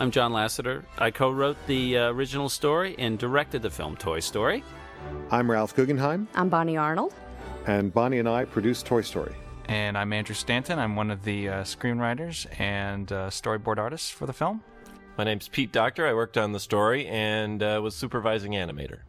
I'm John Lasseter. I co-wrote the original story and directed the film Toy Story. I'm Ralph Guggenheim. I'm Bonnie Arnold. And Bonnie and I produced Toy Story. And I'm Andrew Stanton. I'm one of the screenwriters and storyboard artists for the film. My name's Pete Doctor. I worked on the story and was supervising animator.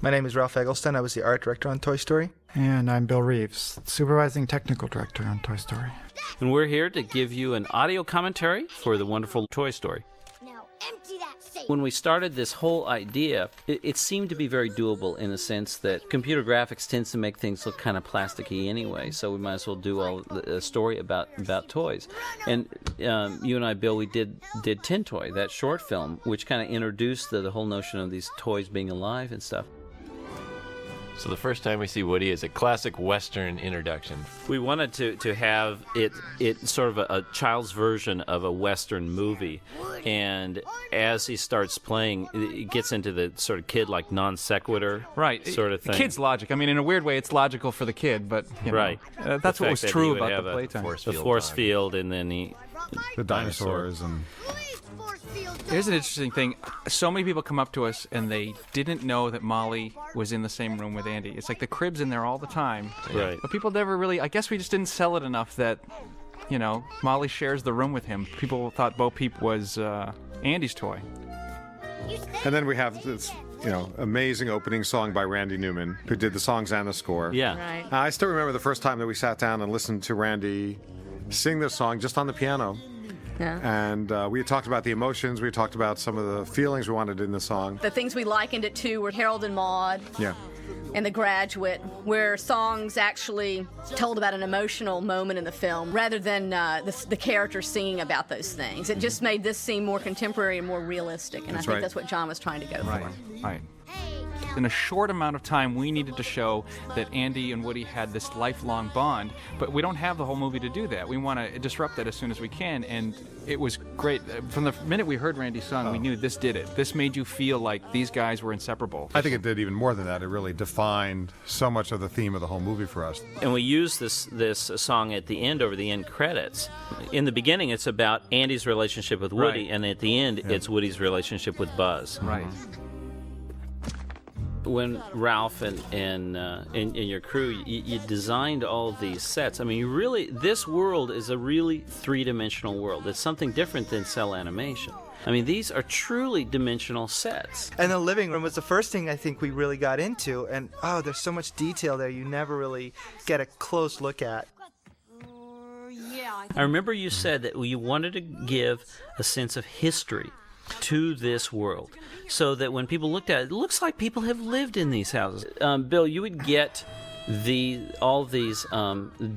My name is Ralph Eggleston. I was the art director on Toy Story. And I'm Bill Reeves, supervising technical director on Toy Story. And we're here to give you an audio commentary for the wonderful Toy Story. Now empty that safe. When we started this whole idea, it seemed to be very doable in the sense that computer graphics tends to make things look kind of plasticky anyway, so we might as well do a story about toys. And you and I, Bill, we did Tin Toy, that short film, which kind of introduced the whole notion of these toys being alive and stuff. So the first time we see Woody is a classic Western introduction. We wanted to have it sort of a child's version of a Western movie. And as he starts playing, it gets into the sort of kid-like non sequitur sort of thing. The kid's logic. I mean, in a weird way, it's logical for the kid, but, you know, right. That's what was true about the playtime. The force field, and then the dinosaurs and... Here's an interesting thing. So many people come up to us and they didn't know that Molly was in the same room with Andy. It's like the crib's in there all the time. Right. But people never really, I guess we just didn't sell it enough that, you know, Molly shares the room with him. People thought Bo Peep was Andy's toy. And then we have this, amazing opening song by Randy Newman, who did the songs and the score. Yeah. Right. I still remember the first time that we sat down and listened to Randy sing this song just on the piano. Yeah. And we had talked about the emotions. We had talked about some of the feelings we wanted in the song. The things we likened it to were Harold and Maude. Yeah. And The Graduate, where songs actually told about an emotional moment in the film rather than the characters singing about those things. It just made this seem more contemporary and more realistic, and I think that's what John was trying to go for. Right. In a short amount of time, we needed to show that Andy and Woody had this lifelong bond, but we don't have the whole movie to do that. We want to disrupt that as soon as we can, and it was great. From the minute we heard Randy's song, we knew this did it. This made you feel like these guys were inseparable. I think it did even more than that. It really defined so much of the theme of the whole movie for us. And we used this song at the end, over the end credits. In the beginning, it's about Andy's relationship with Woody, and at the end, it's Woody's relationship with Buzz. Right. When Ralph and your crew, you designed all of these sets. I mean, this world is a really three-dimensional world. It's something different than cell animation. I mean, these are truly dimensional sets. And the living room was the first thing I think we really got into. And, there's so much detail there you never really get a close look at. I remember you said that you wanted to give a sense of history to this world, so that when people looked at it, it looks like people have lived in these houses. Bill, you would get all these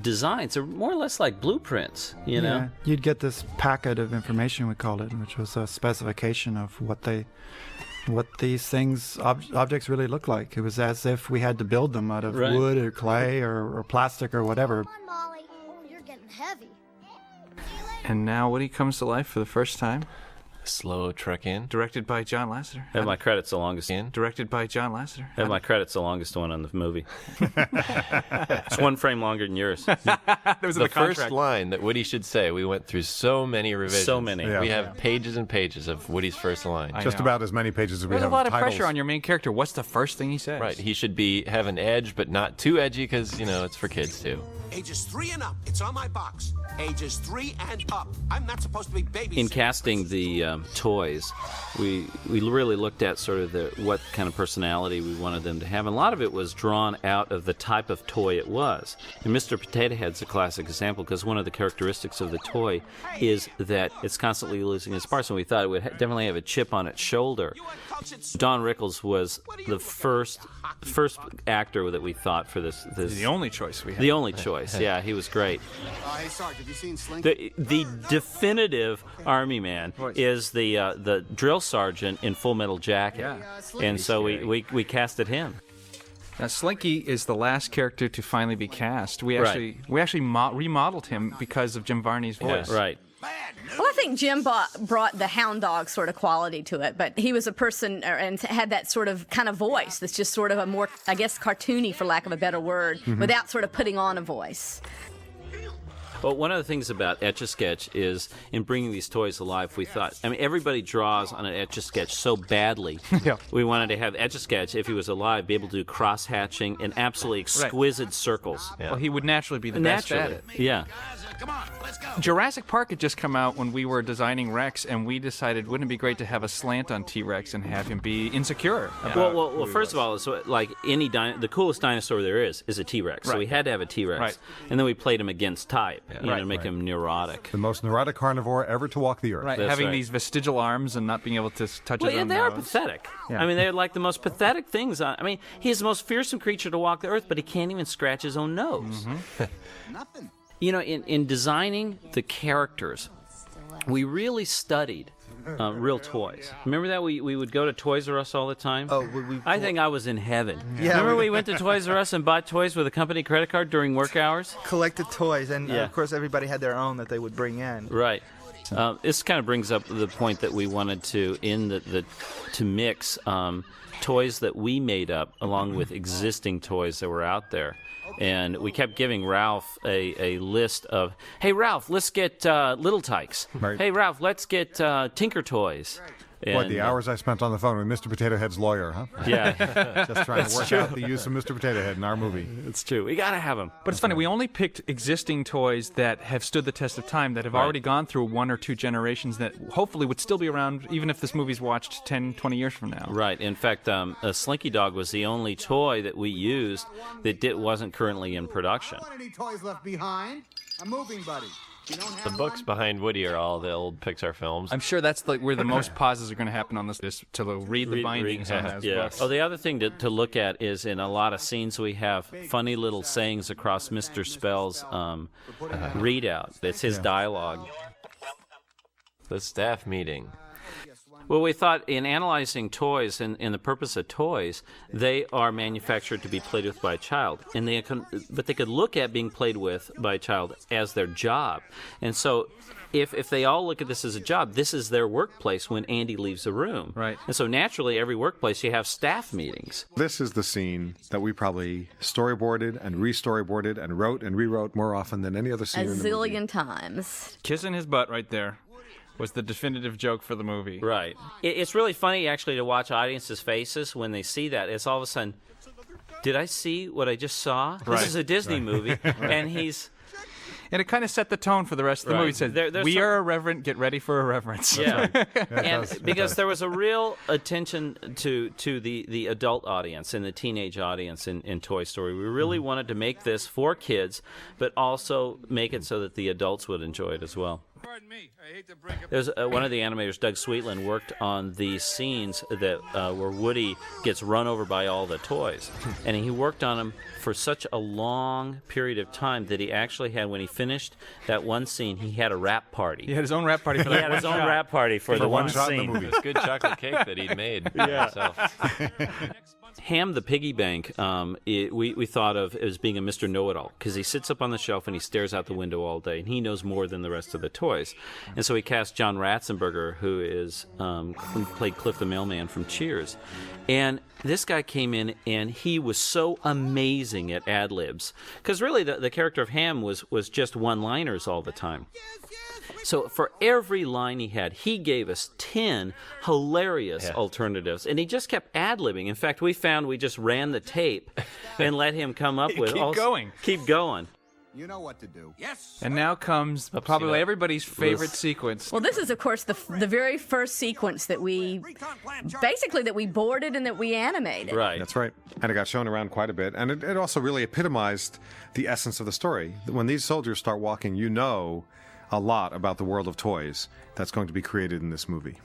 designs are more or less like blueprints, you know? Yeah, you'd get this packet of information, we called it, which was a specification of what these things, objects really look like. It was as if we had to build them out of wood or clay or plastic or whatever. Come on, Molly. Oh, you're getting heavy. And now Woody comes to life for the first time. Slow truck in. Directed by John Lasseter. I have my credits the longest. Directed by John Lasseter. I have my credits the longest one on the movie. It's one frame longer than yours. That was the first line that Woody should say. We went through so many revisions. So many. Yeah. We have pages and pages of Woody's first line. Just about as many pages as we There's have a lot of titles. pressure on your main character. What's the first thing he says? Right. He should have an edge, but not too edgy, because it's for kids too. Ages 3 and up. It's on my box. Ages 3 and up. I'm not supposed to be babysitting. In casting the toys, we really looked at sort of what kind of personality we wanted them to have. And a lot of it was drawn out of the type of toy it was. And Mr. Potato Head's a classic example, because one of the characteristics of the toy is that it's constantly losing its parts. And we thought it would definitely have a chip on its shoulder. Don Rickles was the first actor that we thought for this. The only choice we had. The only choice. Yeah, he was great. Hey, Sarge, have you seen Slinky? The definitive Army man is the drill sergeant in Full Metal Jacket. Yeah. And so we casted him. Now, Slinky is the last character to finally be cast. We actually remodeled him because of Jim Varney's voice. Yeah, right. Well, I think Jim brought the hound dog sort of quality to it, but he was a person and had that sort of kind of voice that's just sort of a more, I guess, cartoony, for lack of a better word, without sort of putting on a voice. Well, one of the things about Etch-a-Sketch is in bringing these toys alive, we thought, I mean, everybody draws on an Etch-a-Sketch so badly. Yeah. We wanted to have Etch-a-Sketch, if he was alive, be able to do cross-hatching in absolutely exquisite circles. Well, he would naturally be the best at it. Yeah. Come on, let's go. Jurassic Park had just come out when we were designing Rex, and we decided, wouldn't it be great to have a slant on T-Rex and have him be insecure? Well, first of all, so like the coolest dinosaur there is a T-Rex. So Right. we had to have a T-Rex. Right. And then we played him against type, you know, Right. to make him neurotic. The most neurotic carnivore ever to walk the earth. Right, That's having right. these vestigial arms and not being able to touch Well, his yeah, own they are nose. pathetic. Yeah. I mean, they're like the most pathetic things. I mean, he's the most fearsome creature to walk the earth, but he can't even scratch his own nose. Nothing. You know, in designing the characters, we really studied real toys. Remember that we would go to Toys R Us all the time? Oh, I think I was in heaven. Yeah, Remember we- we went to Toys R Us and bought toys with a company credit card during work hours? collected toys, and Yeah. of course everybody had their own that they would bring in. Right. This kind of brings up the point that we wanted to to mix toys that we made up along with existing toys that were out there. And we kept giving Ralph a list of, hey, Ralph, let's get Little Tykes. Right. Hey, Ralph, let's get Tinker Toys. Boy, And, the hours I spent on the phone with Mr. Potato Head's lawyer, huh? Yeah, Just trying to work out the use of Mr. Potato Head in our movie. it's true. We got to have them. But it's funny, we only picked existing toys that have stood the test of time, that have already gone through one or two generations, that hopefully would still be around even if this movie's watched 10, 20 years from now. Right. In fact, a Slinky Dog was the only toy that we used that wasn't currently in production. Any toys left behind? A moving buddy. You don't have The books behind Woody are all the old Pixar films. I'm sure that's like where the most pauses are going to happen on this, is to read the bindings on those books. Oh, the other thing to look at is in a lot of scenes we have funny little sayings across Mr. Spell's readout. It's his dialogue. The staff meeting. Well, we thought in analyzing toys and the purpose of toys, they are manufactured to be played with by a child, and but they could look at being played with by a child as their job. And so, if they all look at this as a job, this is their workplace when Andy leaves the room. Right. And so naturally, every workplace you have staff meetings. This is the scene that we probably storyboarded and re-storyboarded and wrote and rewrote more often than any other A scene in the movie. zillion times. Kissing his butt right there was the definitive joke for the movie. Right. It's really funny actually to watch audiences' faces when they see that. It's all of a sudden, did I see what I just saw? Right. This is a Disney movie, and he's. And it kind of set the tone for the rest of the Right. movie. It said, There's we some- are irreverent, get ready for irreverence. Yeah, and does. because there was a real attention to the adult audience and the teenage audience in Toy Story. We really wanted to make this for kids, but also make it so that the adults would enjoy it as well. Pardon me. I hate to break it. There's one of the animators, Doug Sweetland, worked on the scenes that where Woody gets run over by all the toys, and he worked on them for such a long period of time that he actually had, when he finished that one scene, he had a rap party. He had his own rap party for He that had one his own shot. rap party for the one one shot in the scene. movie. It's good chocolate cake that he'd made himself. Ham the piggy bank, we thought of as being a Mr. Know-It-All, because he sits up on the shelf and he stares out the window all day, and he knows more than the rest of the toys. And so he cast John Ratzenberger, who played Cliff the Mailman from Cheers. And this guy came in, and he was so amazing at ad-libs, because really the character of Ham was just one-liners all the time. So for every line he had, he gave us 10 hilarious alternatives, and he just kept ad-libbing. In fact, we just ran the tape and let him come up with Keep going. You know what to do. Yes. And now comes probably everybody's favorite sequence. Well, this is, of course, the very first sequence that we boarded and that we animated. Right. That's right. And it got shown around quite a bit. And it also really epitomized the essence of the story. When these soldiers start walking, you know a lot about the world of toys that's going to be created in this movie.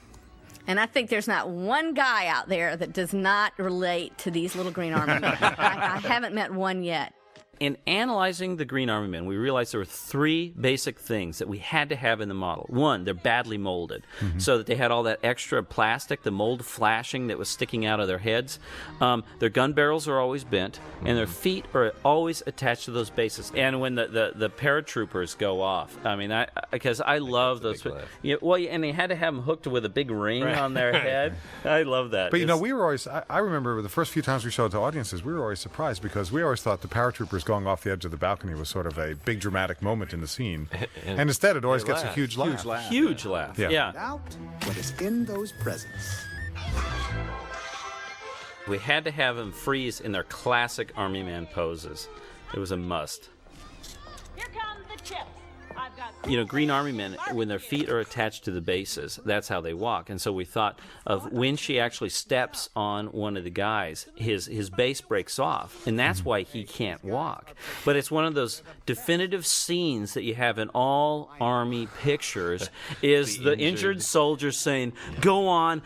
And I think there's not one guy out there that does not relate to these little green army men. I haven't met one yet. In analyzing the Green Army Men, we realized there were three basic things that we had to have in the model. One, they're badly molded, so that they had all that extra plastic, the mold flashing that was sticking out of their heads. Their gun barrels are always bent, and their feet are always attached to those bases. And when the paratroopers go off, I mean, because I love those. And they had to have them hooked with a big ring on their head. I love that. But we were always, I remember the first few times we showed it to audiences, we were always surprised because we always thought the paratroopers going off the edge of the balcony was sort of a big dramatic moment in the scene. And instead, it always gets a huge laugh. Huge laugh. Yeah. Out what is in those presents. We had to have them freeze in their classic Army Man poses. It was a must. Here come the chips. I've got Green Army Men, when their feet are attached to the bases, that's how they walk. And so we thought of when she actually steps on one of the guys, his base breaks off, and that's why he can't walk. But it's one of those definitive scenes that you have in all Army pictures, is the injured soldier saying, go on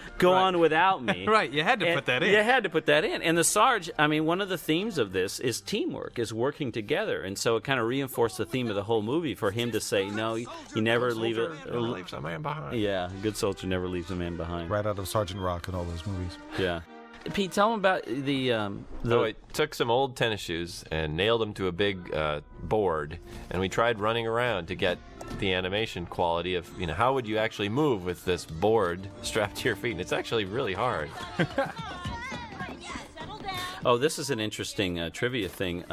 without me. Right, you had to put that in. You had to put that in. And the Sarge, one of the themes of this is teamwork, is working together. And so it kind of reinforced the theme of the whole movie for him to say, no, you never leave it. Never leaves a man behind. Yeah, a good soldier never leaves a man behind. Right out of Sergeant Rock and all those movies. Yeah. Pete, tell them about the I took some old tennis shoes and nailed them to a big board, and we tried running around to get the animation quality of, how would you actually move with this board strapped to your feet? And it's actually really hard. Oh, this is an interesting trivia thing.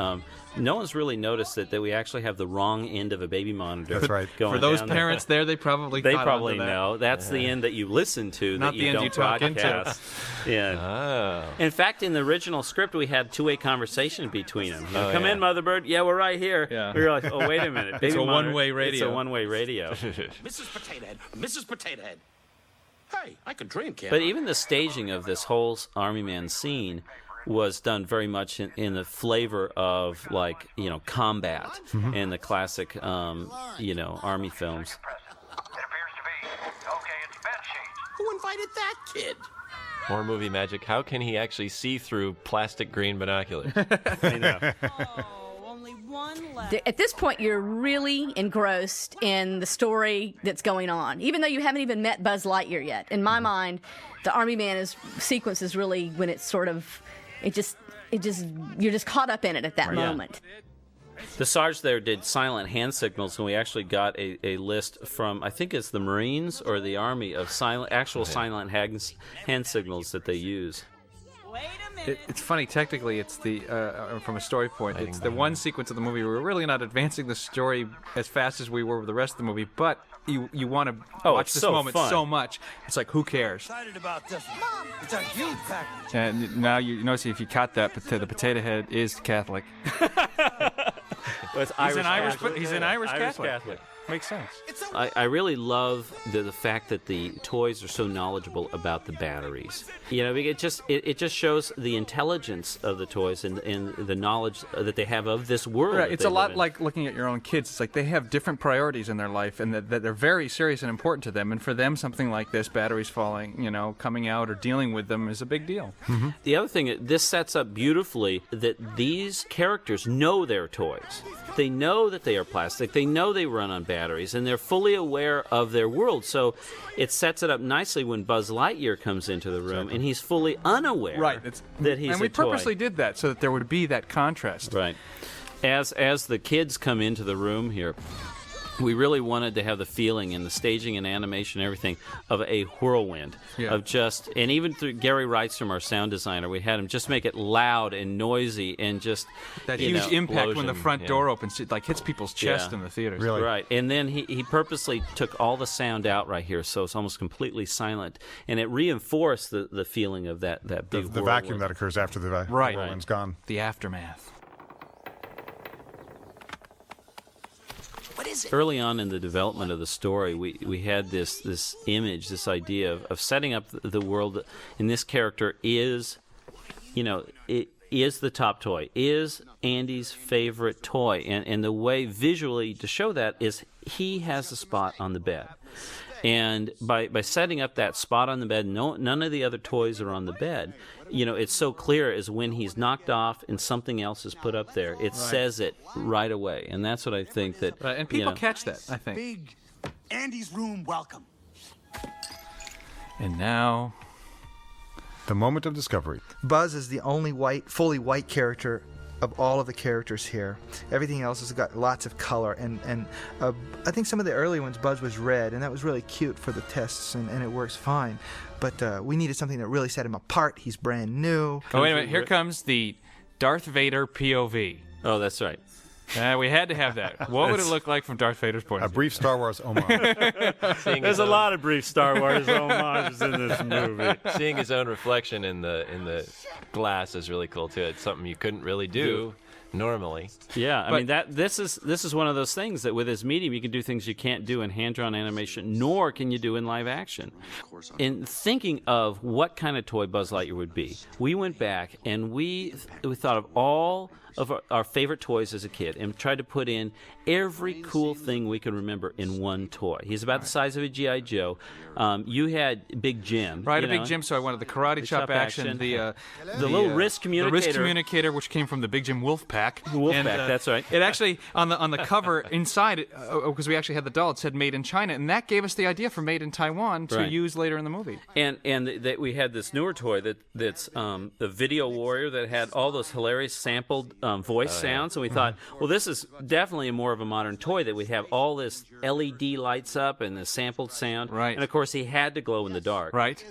No one's really noticed that we actually have the wrong end of a baby monitor. That's right. Going For those down parents there, they probably they caught probably onto that. know. That's the end that you listen to, Not that the you end don't you talk into. broadcast. Yeah. Oh. In fact, in the original script, we had two-way conversation between them. Come in, Motherbird. Yeah, we're right here. Yeah. We were like, oh, wait a minute. Baby It's a monitor. one-way radio. It's a one-way radio. Mrs. Potato Head, Mrs. Potato Head. Hey, I could dream, kid. But even the staging of this whole Army Man scene was done very much in the flavor of combat in the classic Army films. Who invited that kid? More movie magic. How can he actually see through plastic green binoculars? I know. only one left. At this point, you're really engrossed in the story that's going on, even though you haven't even met Buzz Lightyear yet. In my mind, the Army Man sequence is really when it's sort of, you're just caught up in it at that moment. The Sarge there did silent hand signals, and we actually got a list from, I think it's the Marines or the Army, of actual silent hand signals that they use. Wait a minute. It's funny, technically, it's from a story point, it's the one sequence of the movie where we're really not advancing the story as fast as we were with the rest of the movie, but you want to watch this moment so much. It's like, who cares? Excited about this one. Mom, it's a huge package. And now you notice if you cut that, the Potato Head is Catholic. He's an Irish Catholic. Makes sense. I really love the fact that the toys are so knowledgeable about the batteries. It just shows the intelligence of the toys and the knowledge that they have of this world. Right. It's a lot like looking at your own kids. It's like they have different priorities in their life, and that they're very serious and important to them. And for them, something like this, batteries falling, coming out or dealing with them, is a big deal. Mm-hmm. The other thing, this sets up beautifully that these characters know their toys. They know that they are plastic. They know they run on batteries, and they're fully aware of their world. So it sets it up nicely when Buzz Lightyear comes into the room, and he's fully unaware that he's and we a toy. purposely did that so that there would be that contrast. Right. As the kids come into the room here, we really wanted to have the feeling and the staging and animation and everything of a whirlwind of just, and even through Gary Wrightstrom, our sound designer, we had him just make it loud and noisy and just that huge impact when the front door opens, it like hits people's chest in the theaters. Really? Right. And then he purposely took all the sound out right here, so it's almost completely silent, and it reinforced the feeling of that big the vacuum that occurs after the whirlwind's gone. The aftermath. What is it? Early on in the development of the story, we had this image, this idea of setting up the world, and this character is, it is the top toy, is Andy's favorite toy, and the way visually to show that is he has a spot on the bed. And by setting up that spot on the bed, none of the other toys are on the bed. It's so clear as when he's knocked off and something else is put up there. It says it right away, and that's what I think that. Right, and people catch that, I think. Big Andy's room welcome. And now, the moment of discovery. Buzz is the only fully white character of all of the characters here. Everything else has got lots of color, and I think some of the early ones, Buzz was red, and that was really cute for the tests, and it works fine. But we needed something that really set him apart. He's brand new. Oh, wait a minute. Here comes the Darth Vader POV. Oh, that's right. We had to have that. What would it look like from Darth Vader's point A of view? brief Star Wars homage. There's a lot of brief Star Wars homages in this movie. Seeing his own reflection in the glass is really cool too. It's something you couldn't really do normally. Yeah, I mean this is one of those things that with this medium you can do things you can't do in hand-drawn animation, nor can you do in live action. In thinking of what kind of toy Buzz Lightyear would be, we went back and we thought of all of our favorite toys as a kid and tried to put in every cool thing we could remember in one toy. He's about the size of a G.I. Joe. You had Big Jim. Right, a Big Jim, so I wanted the karate chop action, the little wrist communicator. The wrist communicator, which came from the Big Jim Wolfpack. Wolfpack, that's right. It actually, on the cover inside, because we actually had the doll, it said Made in China, and that gave us the idea for Made in Taiwan to use later in the movie. And that we had this newer toy that's the Video Warrior that had all those hilarious sampled voice sounds, and we thought, well, this is definitely more of a modern toy that we have all this LED lights up and the sampled sound. Right. And of course, he had to glow in the dark. Right.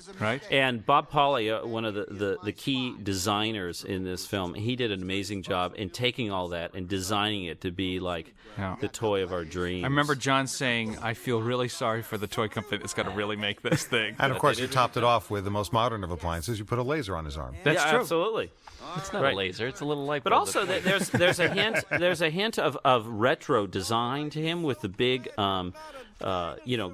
And Bob Pauly, one of the key designers in this film, he did an amazing job in taking all that and designing it to be like the toy of our dreams. I remember John saying, I feel really sorry for the toy company that's got to really make this thing. And of course, you topped it off with the most modern of appliances. You put a laser on his arm. That's true. Absolutely. It's not a laser; it's a little light bulb. But also, there's a hint of retro design to him with the big,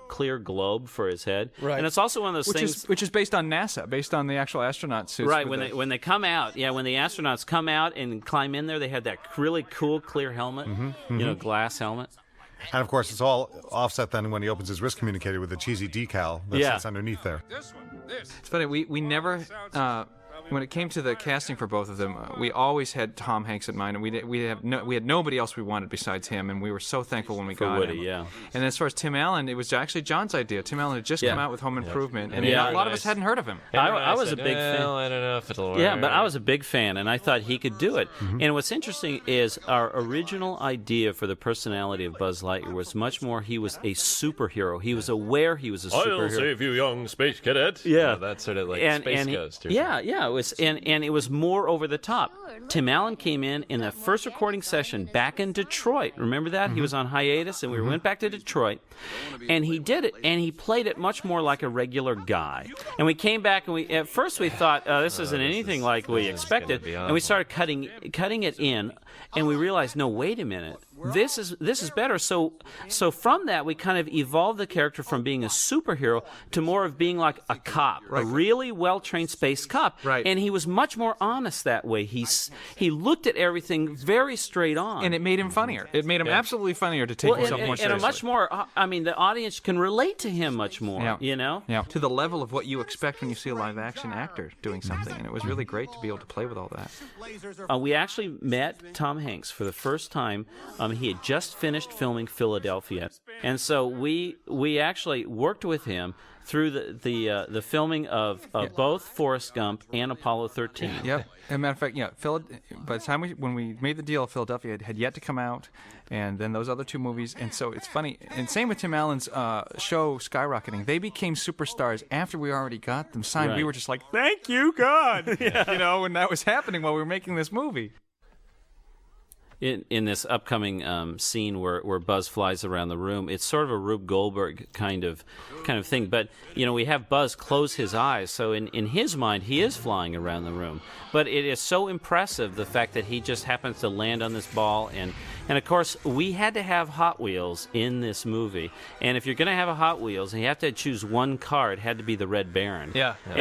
clear globe for his head. Right. And it's also one of those things which is based on NASA, based on the actual astronaut suits. Right. When they come out, when the astronauts come out and climb in there, they have that really cool clear helmet, glass helmet. And of course, it's all offset then when he opens his wrist communicator with the cheesy decal that sits underneath there. It's funny. We never. When it came to the casting for both of them, we always had Tom Hanks in mind, and we had nobody else we wanted besides him, and we were so thankful when we got Woody, him. yeah. And as far as Tim Allen, it was actually John's idea. Tim Allen had just come out with Home Improvement, and Yeah. a lot of us hadn't heard of him. I was a big fan. I don't know if it'll work. Yeah, but I was a big fan, and I thought he could do it. And what's interesting is our original idea for the personality of Buzz Lightyear was much more he was a superhero. He was aware he was a superhero. I'll save you, young space cadet. Yeah. That's sort of like Space Ghost. Or It was, and it was more over the top. Tim Allen came in the first recording session back in Detroit. Remember that? He was on hiatus, and we went back to Detroit, and he did it, and he played it much more like a regular guy. And we came back, and at first we thought, this isn't anything like we expected, and we started cutting it in, and we realized, no, wait a minute. This is better. So from that, we kind of evolved the character from being a superhero to more of being like a cop, a really well-trained space cop. Right. And he was much more honest that way. He looked at everything very straight on. And it made him funnier. It made him absolutely funnier to take himself more and seriously. a much more, the audience can relate to him much more, Yeah, to the level of what you expect when you see a live-action actor doing something. And it was really great to be able to play with all that. We actually met Tom Hanks for the first time. He had just finished filming Philadelphia, and so we actually worked with him through the filming of both Forrest Gump and Apollo 13. Yep. As a matter of fact, by the time when we made the deal, Philadelphia had yet to come out, and then those other two movies. And so it's funny. And same with Tim Allen's show, Skyrocketing. They became superstars after we already got them signed. Right. We were just like, thank you, God. When that was happening while we were making this movie. In this upcoming scene where Buzz flies around the room, it's sort of a Rube Goldberg kind of thing. But we have Buzz close his eyes, so in his mind he is flying around the room. But it is so impressive the fact that he just happens to land on this ball, and of course we had to have Hot Wheels in this movie. And if you're going to have a Hot Wheels, and you have to choose one car, it had to be the Red Baron. Yeah, And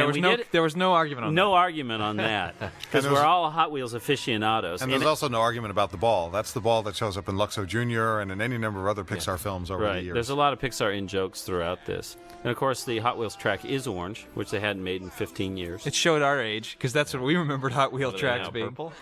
there was no argument on that. No argument on that, because we're all Hot Wheels aficionados. And there's also no argument about the ball. That's the ball that shows up in Luxo Jr. and in any number of other Pixar films over the years. There's a lot of Pixar in-jokes throughout this. And, of course, the Hot Wheels track is orange, which they hadn't made in 15 years. It showed our age, because that's what we remembered Hot Wheel tracks being. Purple?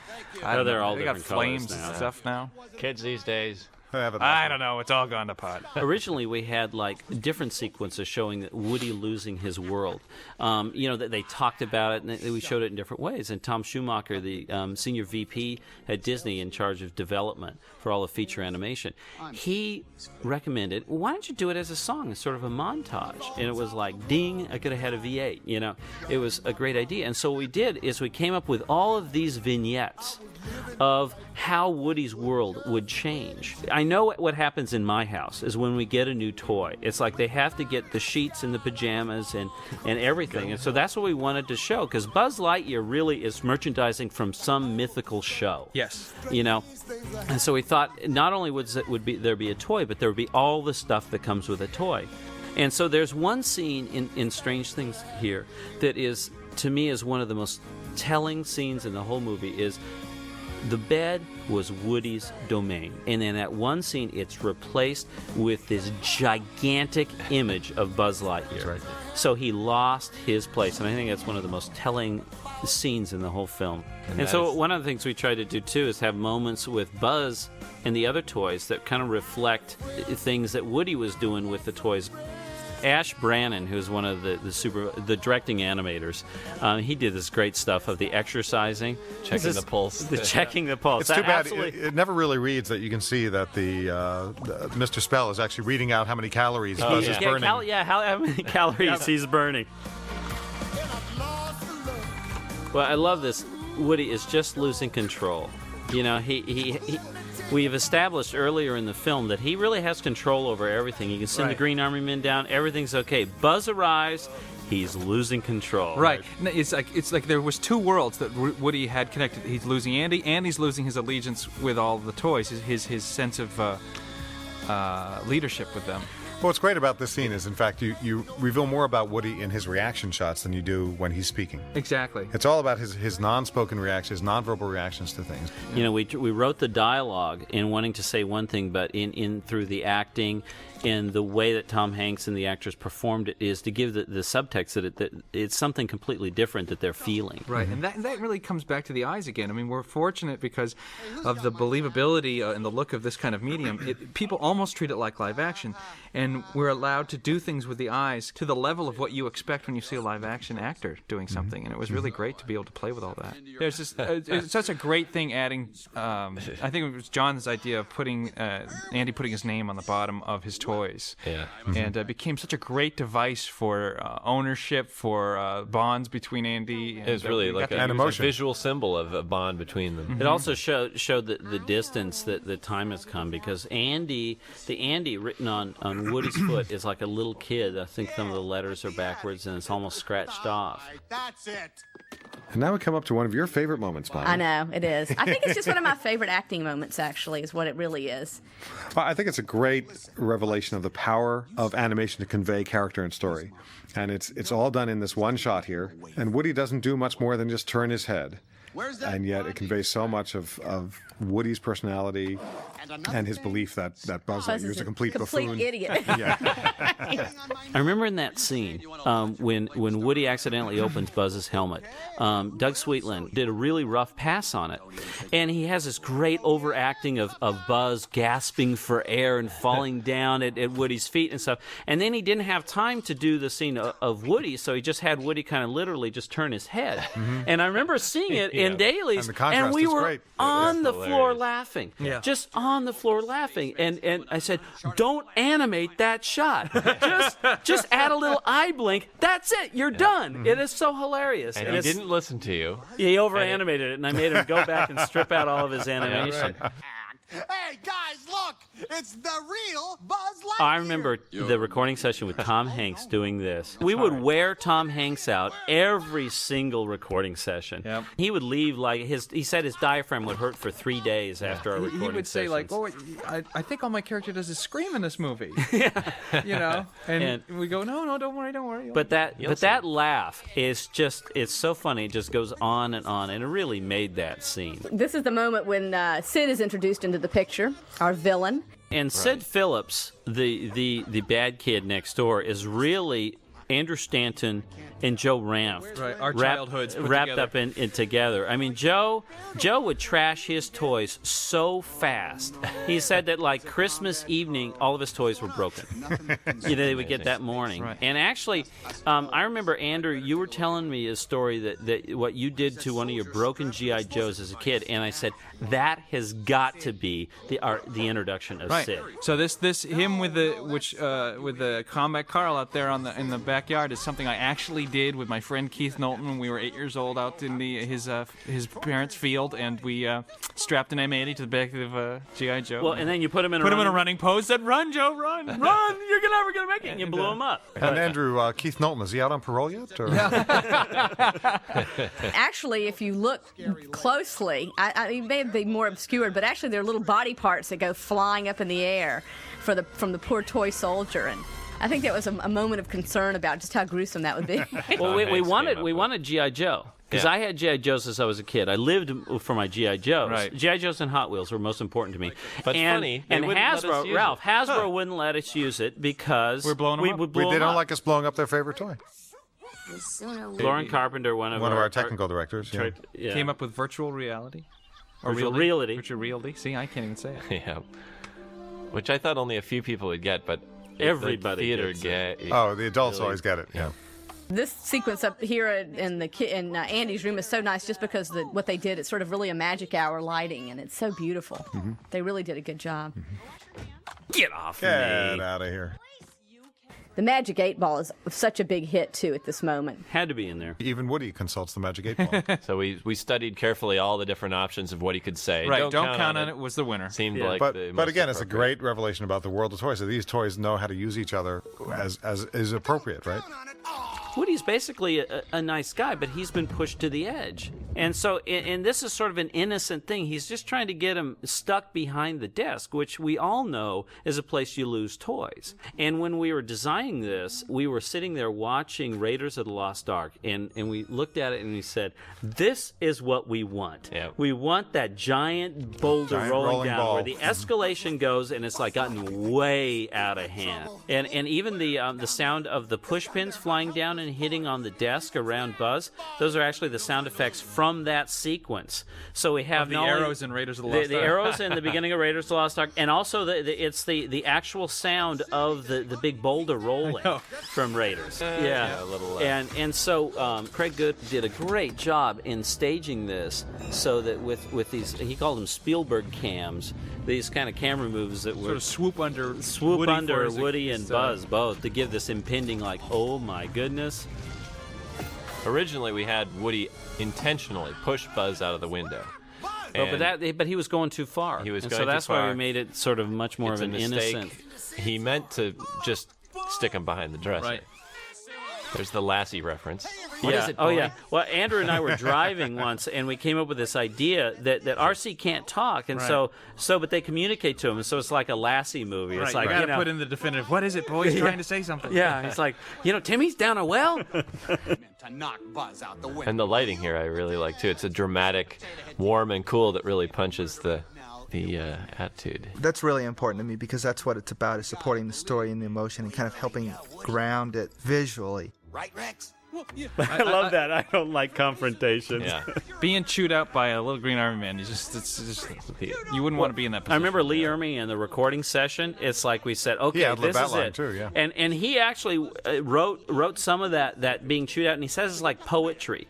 They're all they got different flames colors and now. stuff now. Kids these days. I don't know. It's all gone to pot. Originally, we had different sequences showing that Woody losing his world. That they talked about it, and we showed it in different ways. And Tom Schumacher, the senior VP at Disney in charge of development for all of feature animation, he recommended, why don't you do it as a song, as sort of a montage? And it was like, ding, I could have had a V8. It was a great idea. And so what we did is we came up with all of these vignettes of how Woody's world would change. I know what happens in my house is when we get a new toy. It's like they have to get the sheets and the pajamas and everything. And so that's what we wanted to show, because Buzz Lightyear really is merchandising from some mythical show. Yes. You know? And so we thought not only would there be a toy, but there would be all the stuff that comes with a toy. And so there's one scene in Strange Things here that is, to me, is one of the most telling scenes in the whole movie. Is the bed was Woody's domain, and in that one scene it's replaced with this gigantic image of Buzz Lightyear. Right. So he lost his place, and I think that's one of the most telling scenes in the whole film. And so one of the things we try to do too is have moments with Buzz and the other toys that kind of reflect things that Woody was doing with the toys. Ash Brannon, who's one of the directing animators, he did this great stuff of the exercising, checking the pulse. Checking the pulse. It's too bad. It never really reads that you can see that the Mr. Spell is actually reading out how many calories Buzz is burning. How many calories he's burning. Well, I love this. Woody is just losing control. You know, we've established earlier in the film that he really has control over everything. He can send the Green Army Men down. Everything's okay. Buzz arrives. He's losing control. Right. It's like there was two worlds that Woody had connected. He's losing Andy, and he's losing his allegiance with all the toys. His sense of leadership with them. Well, what's great about this scene is, in fact, you reveal more about Woody in his reaction shots than you do when he's speaking. Exactly. It's all about his non-spoken reactions, non-verbal reactions to things. You know, we wrote the dialogue in wanting to say one thing, but in through the acting and the way that Tom Hanks and the actors performed it is to give the subtext that it's something completely different that they're feeling. Right, and that really comes back to the eyes again. I mean, we're fortunate because of the believability and the look of this kind of medium. People almost treat it like live action, and we're allowed to do things with the eyes to the level of what you expect when you see a live action actor doing something, and it was really great to be able to play with all that. There's this, it's such a great thing adding, I think it was John's idea of Andy putting his name on the bottom of his toys. Yeah. And it became such a great device for ownership, for bonds between Andy and it was really like a visual symbol of a bond between them. It also showed the distance that the time has come, because the Andy written on Woody's foot is like a little kid. I think some of the letters are backwards and it's almost scratched off. That's it. And now we come up to one of your favorite moments, Molly. I know, it is. I think it's just one of my favorite acting moments, actually, is what it really is. Well, I think it's a great revelation of the power of animation to convey character and story. And it's all done in this one shot here. And Woody doesn't do much more than just turn his head. And yet it conveys so much of Woody's personality and his belief that Buzz Lightyear is a complete buffoon. Idiot. Yeah. I remember in that scene when Woody accidentally opens Buzz's helmet, Doug Sweetland did a really rough pass on it, and he has this great overacting of Buzz gasping for air and falling down at Woody's feet and stuff, and then he didn't have time to do the scene of Woody, so he just had Woody kind of literally just turn his head. Mm-hmm. And I remember seeing it in dailies, And the contrast we is were great. on the It's floor hilarious. laughing, Yeah. just on the floor laughing, and I said, don't animate that shot, just add a little eye blink, that's it, you're done. It is so hilarious. And And he it's- didn't listen to you. he over animated it, and I made him go back and strip out all of his animation. Hey, guys, look! It's the real Buzz Lightyear! I remember the recording session with Tom Hanks doing this. We would wear Tom Hanks out every single recording session. Yep. He would leave he said his diaphragm would hurt for 3 days after our recording He would say, like, sessions. "Oh, I think all my character does is scream in this movie." You know, and we go, "No, don't worry." But that laugh is it's so funny. It just goes on, and it really made that scene. This is the moment when Sid is introduced into the picture, our villain. And Sid Phillips, the bad kid next door, is really Andrew Stanton and Joe Ranft. Right, our childhoods put wrapped together. up in together. I mean, Joe would trash his toys so fast. He said that like Christmas evening, all of his toys were broken. They would get that morning. Right. And actually, I remember, Andrew, you were telling me a story that what you did to one of your broken G.I. Joes as a kid, and I said that has got to be the introduction of Right. Sid. So this him with the combat Carl out there in the backyard is something I actually did with my friend Keith Knowlton when we were 8 years old out in his parents' field, and we strapped an M80 to the back of G.I. Joe. Well, and then you put him in a running pose, said, "Run, Joe, run, run! You're never gonna make it." And you blew him up. And Andrew, Keith Knowlton, is he out on parole yet? Or? Actually, if you look closely, it may be more obscured, but actually there are little body parts that go flying up in the air from the poor toy soldier, and I think that was a moment of concern about just how gruesome that would be. Well, we wanted G.I. Joe. Because I had G.I. Joes since I was a kid. I lived for my G.I. Joes. Right. G.I. Joes and Hot Wheels were most important to me. But funny, they and wouldn't let us Hasbro, use Ralph, it. Hasbro wouldn't let us use it because We're blowing 'em up. blow They 'em don't up. like us blowing up their favorite toy. Lauren Carpenter, one of our technical directors, Came up with virtual reality. Virtual reality. Virtual reality. See, I can't even say it. Yeah. Which I thought only a few people would get, but Everybody the theater gets it. Oh, the adults always get it. Yeah. This sequence up here in Andy's room is so nice just because what they did, it's sort of really a magic hour lighting, and it's so beautiful. Mm-hmm. They really did a good job. Get off Get me. out of here. The Magic 8 Ball is such a big hit, too, at this moment. Had to be in there. Even Woody consults the Magic 8 Ball. So we studied carefully all the different options of what he could say. Right, don't count on it was the winner. Seemed Yeah. like But the but most again, it's a appropriate. great revelation about the world of toys. So these toys know how to use each other as is appropriate, right? Woody's basically a nice guy, but he's been pushed to the edge. And so, and this is sort of an innocent thing. He's just trying to get him stuck behind the desk, which we all know is a place you lose toys. And when we were designing this, we were sitting there watching Raiders of the Lost Ark, and we looked at it and we said, this is what we want. Yeah. We want that giant boulder rolling down ball. where the escalation goes, and it's like gotten way out of hand. And even the sound of the push pins flying down and hitting on the desk around Buzz, those are actually the sound effects from that sequence. So we have The not only arrows in Raiders of the Lost the Ark. arrows in the beginning of Raiders of the Lost Ark, and also it's the actual sound of the big boulder rolling from Raiders. Yeah, a little, and so Craig Good did a great job in staging this, so that with these, he called them Spielberg cams, these kind of camera moves that were Sort of swoop under Woody and Buzz both to give this impending, like, oh my goodness. Originally, we had Woody intentionally push Buzz out of the window. But he was going too far. He was and going so that's too why far. we made it sort of much more It's of an a mistake. innocent. He meant to just stick him behind the dresser. Right. There's the Lassie reference. What is it, Oh, boy? yeah. Well, Andrew and I were driving once, and we came up with this idea that RC can't talk, and but they communicate to him, and so it's like a Lassie movie. It's like, you gotta you know, put in the definitive. What is it, boy? He's trying to say something. yeah, it's like, Timmy's down a well. To knock Buzz out the window. And the lighting here I really like too. It's a dramatic, warm and cool that really punches the attitude. That's really important to me because that's what it's about, is supporting the story and the emotion and kind of helping ground it visually. Right, Rex? I love that. I don't like confrontations. Yeah. Being chewed out by a little green army man, you wouldn't want to be in that position. I remember Lee Ermey in the recording session. It's like we said, okay, ad-libbed this that is line it. too, yeah. And he actually wrote some of that being chewed out, and he says it's like poetry.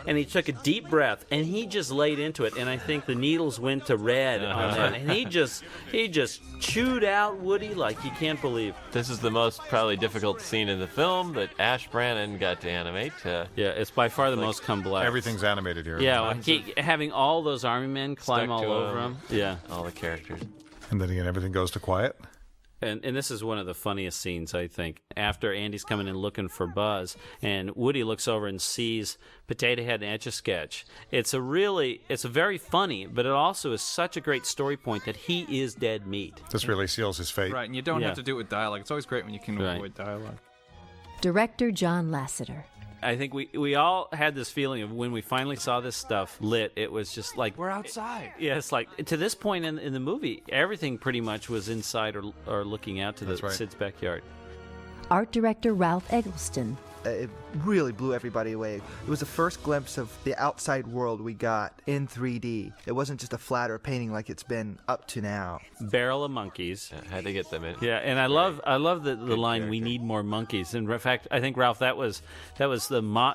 And he took a deep breath, and he just laid into it, and I think the needles went to red on that, and he just chewed out Woody like you can't believe. This is the most probably difficult scene in the film that Ash Brannon got to animate. Yeah, it's by far the most complex. Everything's animated here. Yeah, having all those army men climb Stuck all to over him. him. Yeah. All the characters. And then again, everything goes to quiet. And this is one of the funniest scenes, I think. After Andy's coming in looking for Buzz, and Woody looks over and sees Potato Head and Etch-a-Sketch. It's a very funny, but it also is such a great story point that he is dead meat. This really seals his fate. Right, and you don't Yeah. have to do it with dialogue. It's always great when you can Right. avoid dialogue. Director John Lasseter. I think we all had this feeling of when we finally saw this stuff lit, it was just like, We're outside. yeah, it's like, to this point in the movie, everything pretty much was inside or looking out to That's right. Sid's backyard. Art director Ralph Eggleston. It really blew everybody away. It was the first glimpse of the outside world we got in 3D. It wasn't just a flatter painting like it's been up to now. Barrel of monkeys. Had to get them in. Yeah, and I love the line, "We need more monkeys." And in fact, I think Ralph, that was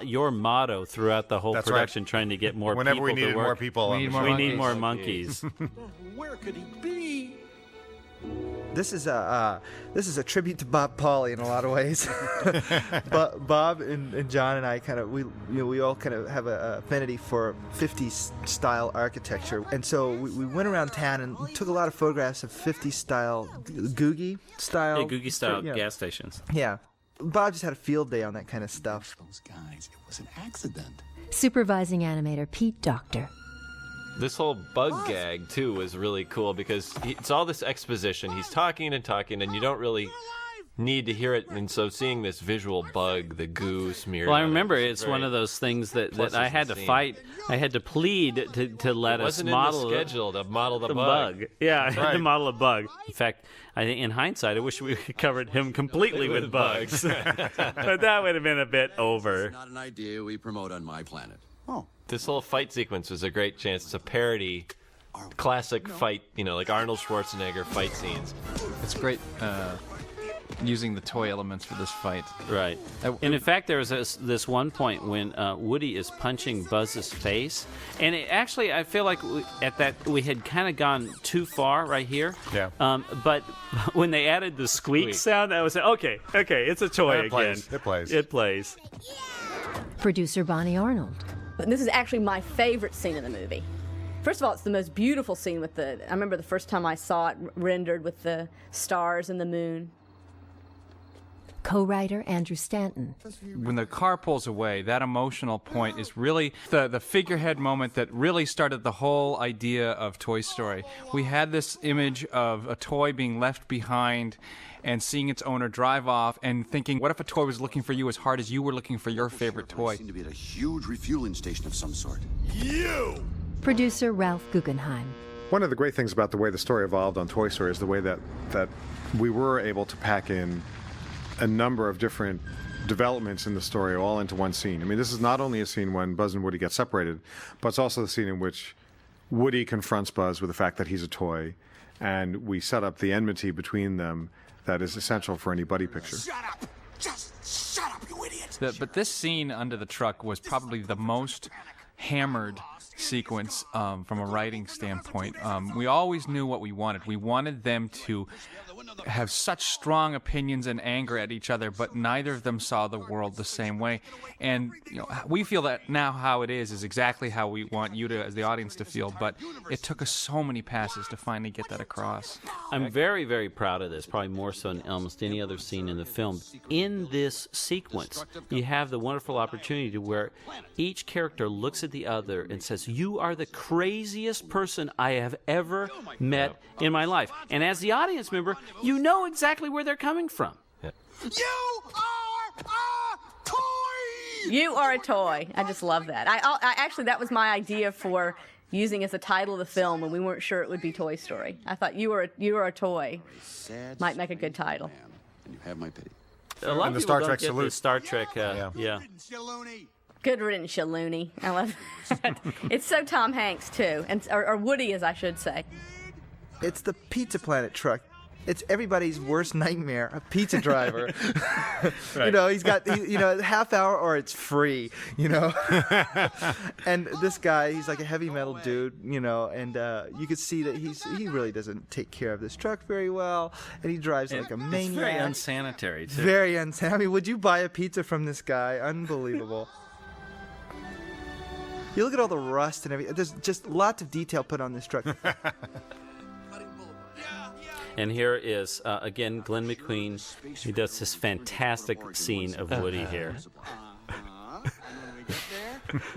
your motto throughout the whole That's production, right. trying to get more Whenever people we to needed work. more people on the show. We need more monkeys. Where could he be? This is a tribute to Bob Pauly in a lot of ways. But Bob and John and I we all kind of have an affinity for 50s style architecture, and so we went around town and took a lot of photographs of 50s style, Googie style. Yeah, Googie style gas stations. Yeah. Bob just had a field day on that kind of stuff. Those guys, it was an accident. Supervising animator Pete Docter. This whole bug gag, too, was really cool because it's all this exposition. He's talking, and you don't really need to hear it. And so seeing this visual bug, the goo smeared. Well, I remember it's one of those things that I had to fight. I had to plead to let us model in the schedule to model the bug. Yeah, I had to model a bug. In fact, I think in hindsight, I wish we covered him completely with bugs. But that would have been a bit over. Not an idea we promote on my planet. Oh. This whole fight sequence was a great chance to parody classic fight, like Arnold Schwarzenegger fight scenes. It's great using the toy elements for this fight. Right. And in fact, there was this one point when Woody is punching Buzz's face, and I feel like we had kind of gone too far right here. Yeah. But when they added the squeak sound, I was like, okay, it's a toy again. It plays. Producer Bonnie Arnold. And this is actually my favorite scene in the movie. First of all, it's the most beautiful scene I remember the first time I saw it rendered with the stars and the moon. Co-writer Andrew Stanton. When the car pulls away, that emotional point is really the figurehead moment that really started the whole idea of Toy Story. We had this image of a toy being left behind and seeing its owner drive off and thinking, what if a toy was looking for you as hard as you were looking for your favorite toy? Seemed to be at a huge refueling station of some sort. Producer Ralph Guggenheim. One of the great things about the way the story evolved on Toy Story is the way that we were able to pack in a number of different developments in the story all into one scene. I mean, this is not only a scene when Buzz and Woody get separated, but it's also the scene in which Woody confronts Buzz with the fact that he's a toy, and we set up the enmity between them that is essential for any buddy picture. Shut up! Just shut up, you idiot! But this scene under the truck was probably the most hammered sequence from a writing standpoint. We always knew what we wanted. We wanted them to have such strong opinions and anger at each other, but neither of them saw the world the same way. And we feel that now how it is exactly how we want you to, as the audience, to feel. But it took us so many passes to finally get that across. I'm very, very proud of this, probably more so than almost any other scene in the film. In this sequence, you have the wonderful opportunity to where each character looks at the other and says, "You are the craziest person I have ever met in my life." And as the audience member, you know exactly where they're coming from. You are a toy! You are a toy. I just love that. I actually, that was my idea for using as a title of the film when we weren't sure it would be Toy Story. I thought you are a toy might make a good title. And you have my pity. A lot And of the people Star don't Trek get salute. the Star Trek, yeah. Good riddance, you loony. I love that. It's so Tom Hanks, too. Or Woody, as I should say. It's the Pizza Planet truck. It's everybody's worst nightmare, a pizza driver. Right. He's got, half hour or it's free, And this guy, he's like a heavy metal dude, and you could see that he really doesn't take care of this truck very well, and he drives like a maniac. It's very unsanitary, too. Very unsanitary. I mean, would you buy a pizza from this guy? Unbelievable. You look at all the rust and everything. There's just lots of detail put on this truck. And here is, again, Glenn McQueen. He does this fantastic scene of Woody here.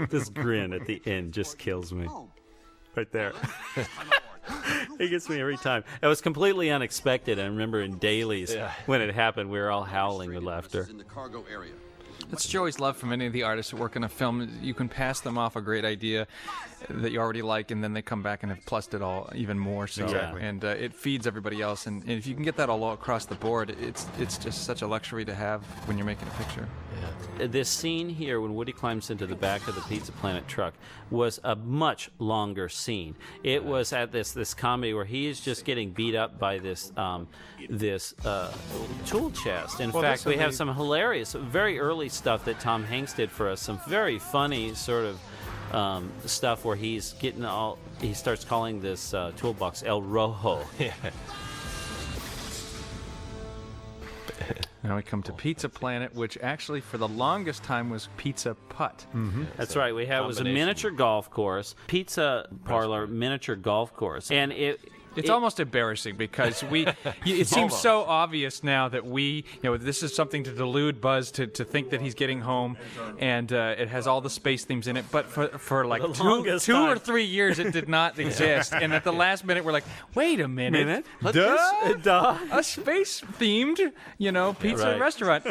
This grin at the end just kills me. Right there. It gets me every time. It was completely unexpected. I remember in dailies when it happened, we were all howling with laughter. In the cargo area. That's Joey's love from any of the artists who work in a film. You can pass them off a great idea that you already like, and then they come back and have plussed it all even more so. Exactly. And it feeds everybody else. And if you can get that all across the board, it's just such a luxury to have when you're making a picture. This scene here, when Woody climbs into the back of the Pizza Planet truck, was a much longer scene. It was at this comedy where he is just getting beat up by this tool chest. In fact, we have some hilarious, very early stuff that Tom Hanks did for us. Some very funny sort of stuff where he's getting he starts calling this toolbox El Rojo. Now we come to Pizza Planet, which actually for the longest time was Pizza Putt. That's right. We had it was a miniature golf course, pizza parlor, miniature golf course, and It's almost embarrassing because it seems so obvious now that this is something to delude Buzz to think that he's getting home, and it has all the space themes in it. But for like two or 3 years, it did not exist. And at the last minute, we're like, wait a minute. A space-themed, pizza restaurant.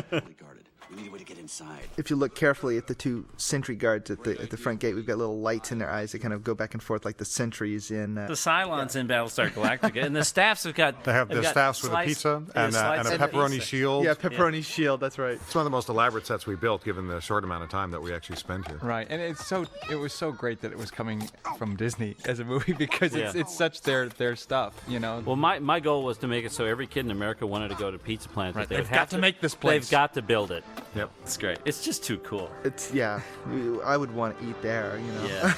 We need a way to get inside. If you look carefully at the two sentry guards at the front gate, we've got little lights in their eyes that kind of go back and forth like the sentries in... the Cylons in Battlestar Galactica. And the staffs have got... They have the staffs with a pizza and a pepperoni shield. Yeah, pepperoni shield, that's right. It's one of the most elaborate sets we built, given the short amount of time that we actually spent here. Right, and it was so great that it was coming from Disney as a movie because it's such their stuff, Well, my goal was to make it so every kid in America wanted to go to Pizza Planet. Right. They've got to make this place. They've got to build it. Yep. It's great. It's just too cool. I would want to eat there, Yeah.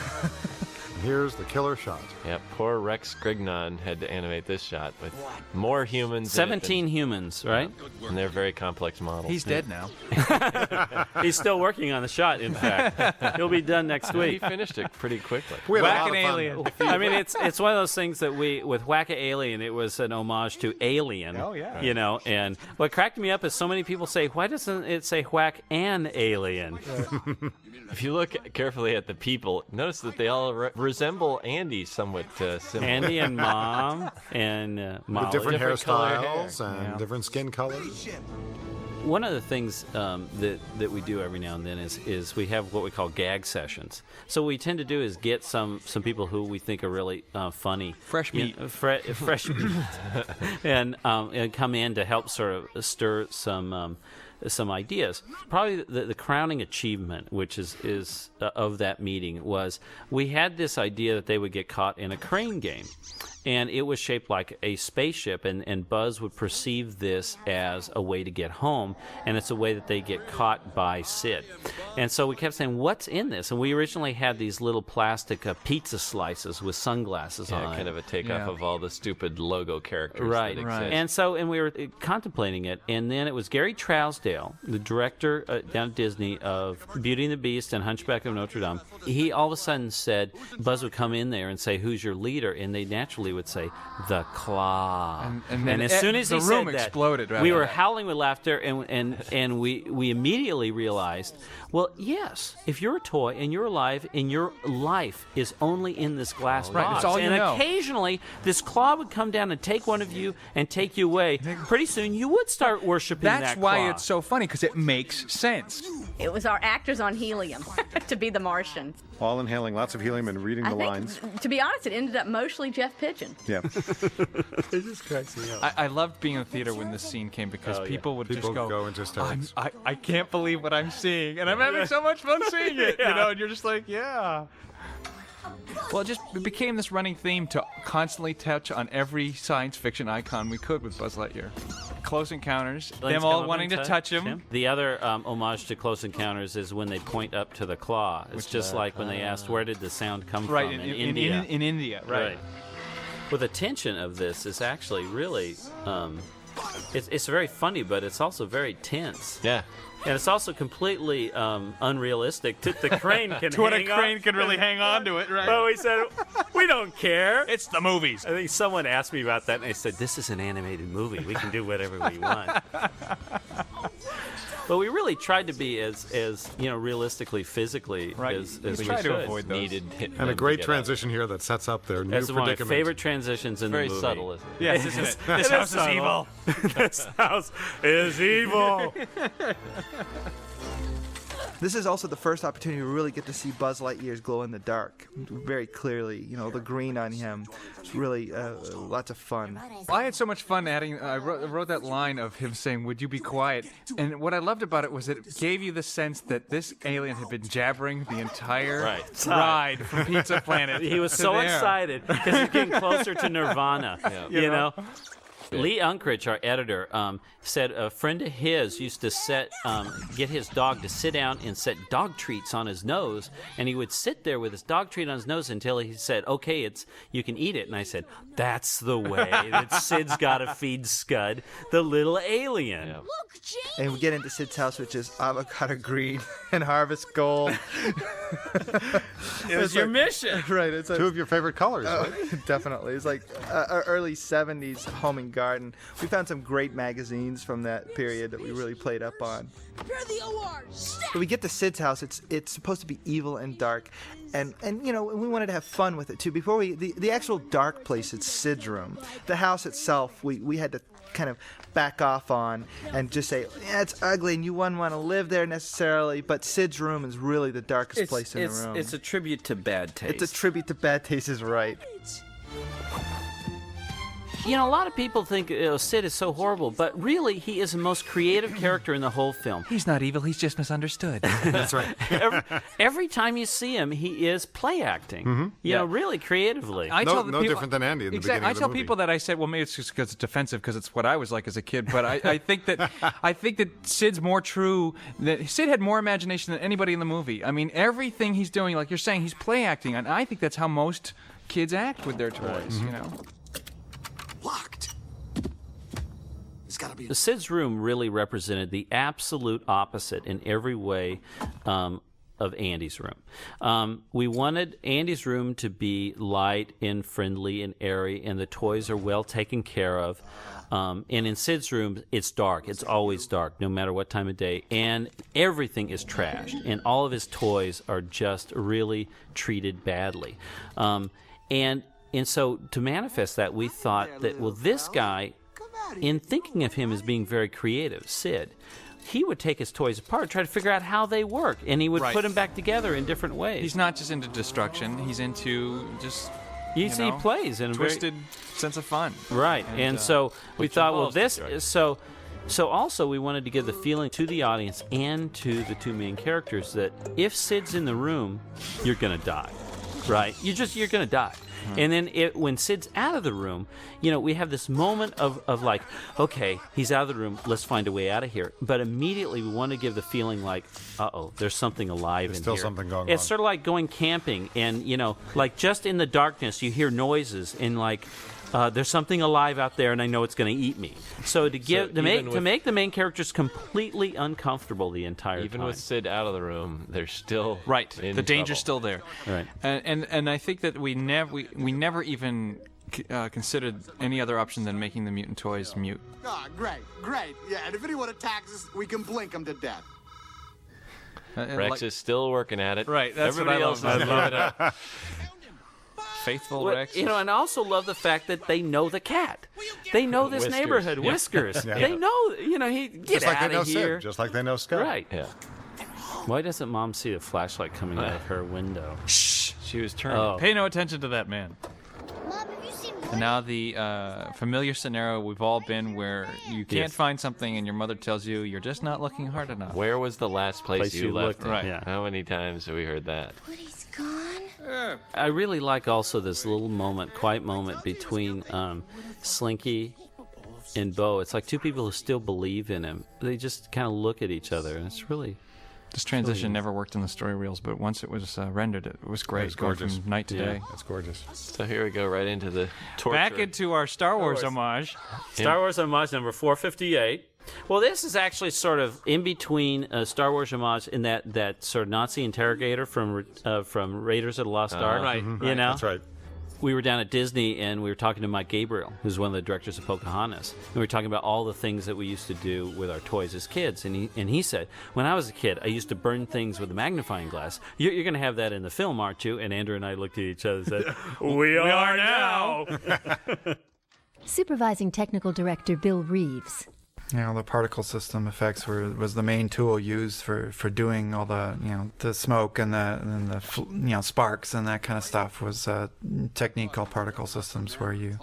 Here's the killer shot. Yeah, poor Rex Grignon had to animate this shot with more humans. 17 humans, right? And they're very complex models. He's dead now. He's still working on the shot, in fact. He'll be done next week. He finished it pretty quickly. Whack an Alien. I mean, it's one of those things that with Whack a Alien, it was an homage to Alien. Oh, yeah. And what cracked me up is so many people say, why doesn't it say Whack an Alien? If you look carefully at the people, notice that they all resemble Andy somewhat similar. Andy and Mom and Molly. With different hairstyles hair. and different skin colors. One of the things that we do every now and then is we have what we call gag sessions. So what we tend to do is get some people who we think are really funny. Fresh meat. Fresh meat. and come in to help sort of stir some ideas. Probably the crowning achievement, which is of that meeting, was we had this idea that they would get caught in a crane game. And it was shaped like a spaceship, and Buzz would perceive this as a way to get home, and it's a way that they get caught by Sid. And so we kept saying, what's in this? And we originally had these little plastic pizza slices with sunglasses on. Kind of a takeoff of all the stupid logo characters that exist. And we were contemplating it, and then it was Gary Trousdale, the director down at Disney of Beauty and the Beast and Hunchback of Notre Dame. He all of a sudden said, Buzz would come in there and say, who's your leader? And they naturally would say, the Claw. And as soon as the he room said that, exploded. we were howling with laughter, and we immediately realized, well, yes, if you're a toy and you're alive and your life is only in this glass box, it's all you know. Occasionally this Claw would come down and take one of you and take you away. Pretty soon you would start worshiping that That's Claw. why it's so funny, because it makes sense. It was our actors on helium to be the Martian. All inhaling lots of helium and reading the lines. To be honest, it ended up mostly Jeff Pigeon. Yeah. It just cracks me up. I loved being in the theater when this scene came because people would just go into hysterics. I can't believe what I'm seeing, and I'm having so much fun seeing it. And you're just like, yeah. Well, it became this running theme to constantly touch on every science fiction icon we could with Buzz Lightyear. Close Encounters, them all wanting to touch him. The other homage to Close Encounters is when they point up to the Claw. It's just like when they asked, where did the sound come from in India? In India, right. Well, the tension of this is actually really, it's very funny, but it's also very tense. Yeah. And it's also completely unrealistic that the crane can To what a hang crane on. can really hang on to it, right? But we said, we don't care. It's the movies. I think someone asked me about that, and they said, this is an animated movie. We can do whatever we want. But we really tried to be as realistically, physically as we try could. to avoid those. And a great transition here that sets up their new That's one of my predicament. favorite transitions in Very the movie. subtle, isn't it? Yes, isn't it? This house is evil. This house is evil. This is also the first opportunity to really get to see Buzz Lightyear's glow in the dark very clearly. The green on him. It's really lots of fun. I had so much fun adding. I wrote that line of him saying, "Would you be quiet?" And what I loved about it was it gave you the sense that this alien had been jabbering the entire ride from Pizza Planet. He was to so there. excited because he's getting closer to Nirvana. You know. Lee Unkrich, our editor, said a friend of his used to get his dog to sit down and set dog treats on his nose, and he would sit there with his dog treat on his nose until he said, "Okay, you can eat it." And I said, "That's the way that Sid's got to feed Scud, the little alien." Look, Jamie! And we get into Sid's house, which is avocado green and harvest gold. It was your mission. Right. It's Two of your favorite colors, right? Definitely. It's like early 70s home and garden. We found some great magazines from that period that we really played up on. Prepare the ORs! But we get to Sid's house. It's supposed to be evil and dark. And you know, we wanted to have fun with it too. Before the actual dark place, it's Sid's room. The house itself, we had to kind of back off on and just say, yeah, it's ugly and you wouldn't want to live there necessarily, but Sid's room is really the darkest place in the room. It's a tribute to bad taste. It's a tribute to bad taste, is right. You know, a lot of people think Sid is so horrible, but really, he is the most creative character in the whole film. He's not evil, he's just misunderstood. That's right. Every time you see him, he is play acting. You know, really creatively. No different than Andy in the beginning I of the tell movie. people that I said, well, maybe it's just because it's defensive because it's what I was like as a kid. But I think that Sid's more true. That Sid had more imagination than anybody in the movie. I mean, everything he's doing, like you're saying, he's play acting, and I think that's how most kids act with their toys. You know. Locked. It's gotta be. Sid's room really represented the absolute opposite in every way of Andy's room. We wanted Andy's room to be light and friendly and airy, and the toys are well taken care of. And in Sid's room, it's dark. It's always dark, no matter what time of day. And everything is trashed, and all of his toys are just really treated badly. And so to manifest that, we thought that, well, this guy, in thinking of him as being very creative, Sid, he would take his toys apart, try to figure out how they work, and he would put them back together in different ways. He's not just into destruction. He's into just... He plays in a twisted sense of fun. Right. And so we thought, well, this is so also we wanted to give the feeling to the audience and to the two main characters that if Sid's in the room, you're going to die. Right? You're going to die. And then when Sid's out of the room, you know, we have this moment of like, okay, he's out of the room, let's find a way out of here. But immediately we want to give the feeling like, uh-oh, there's something alive in here. There's still something going on. It's sort of like going camping and, you know, like just in the darkness you hear noises and like, there's something alive out there, and I know it's going to eat me. So to make the main characters completely uncomfortable the entire time. Even with Sid out of the room, they're still in the danger's trouble. still there. Right. And I think that we never even considered any other option than making the mutant toys mute. Ah, great. Yeah, and if anyone attacks us, we can blink them to death. Rex is still working at it. Right. That's Everybody what else I is love. giving up. Faithful Well, Rex. you know, and I also love the fact that they know the cat. They know this Whiskers. neighborhood, Yeah. Whiskers. Yeah. They know, you know, get Just like out they know of here. Sid, just like they know Scott. Right. Yeah. Why doesn't Mom see a flashlight coming out of her window? Shh. She was turning. Oh. Pay no attention to that man. Mom, have you seen And now the familiar scenario we've all been where you can't Yes. find something and your mother tells you you're just not looking hard enough. Where was the last place you left? looked? it? Right. Yeah. How many times have we heard that? Woody's gone? I really like also this little quiet moment between Slinky and Bo. It's like two people who still believe in him. They just kind of look at each other, and it's really... This transition never worked in the story reels, but once it was rendered, it was great. It was going gorgeous. from night to day. That's gorgeous. So here we go right into the torture. Back into our Star Wars homage. Star Wars homage number 458. Well, this is actually sort of in between Star Wars homage and that sort of Nazi interrogator from Raiders of the Lost Ark. Right. You know? That's right. We were down at Disney and we were talking to Mike Gabriel, who's one of the directors of Pocahontas. And we were talking about all the things that we used to do with our toys as kids. And he said, when I was a kid, I used to burn things with a magnifying glass. You're going to have that in the film, aren't you? And Andrew and I looked at each other and said, we are now. Supervising technical director Bill Reeves. You know, the particle system effects was the main tool used for doing all the, you know, the smoke and the sparks and that kind of stuff was a technique called particle systems, where you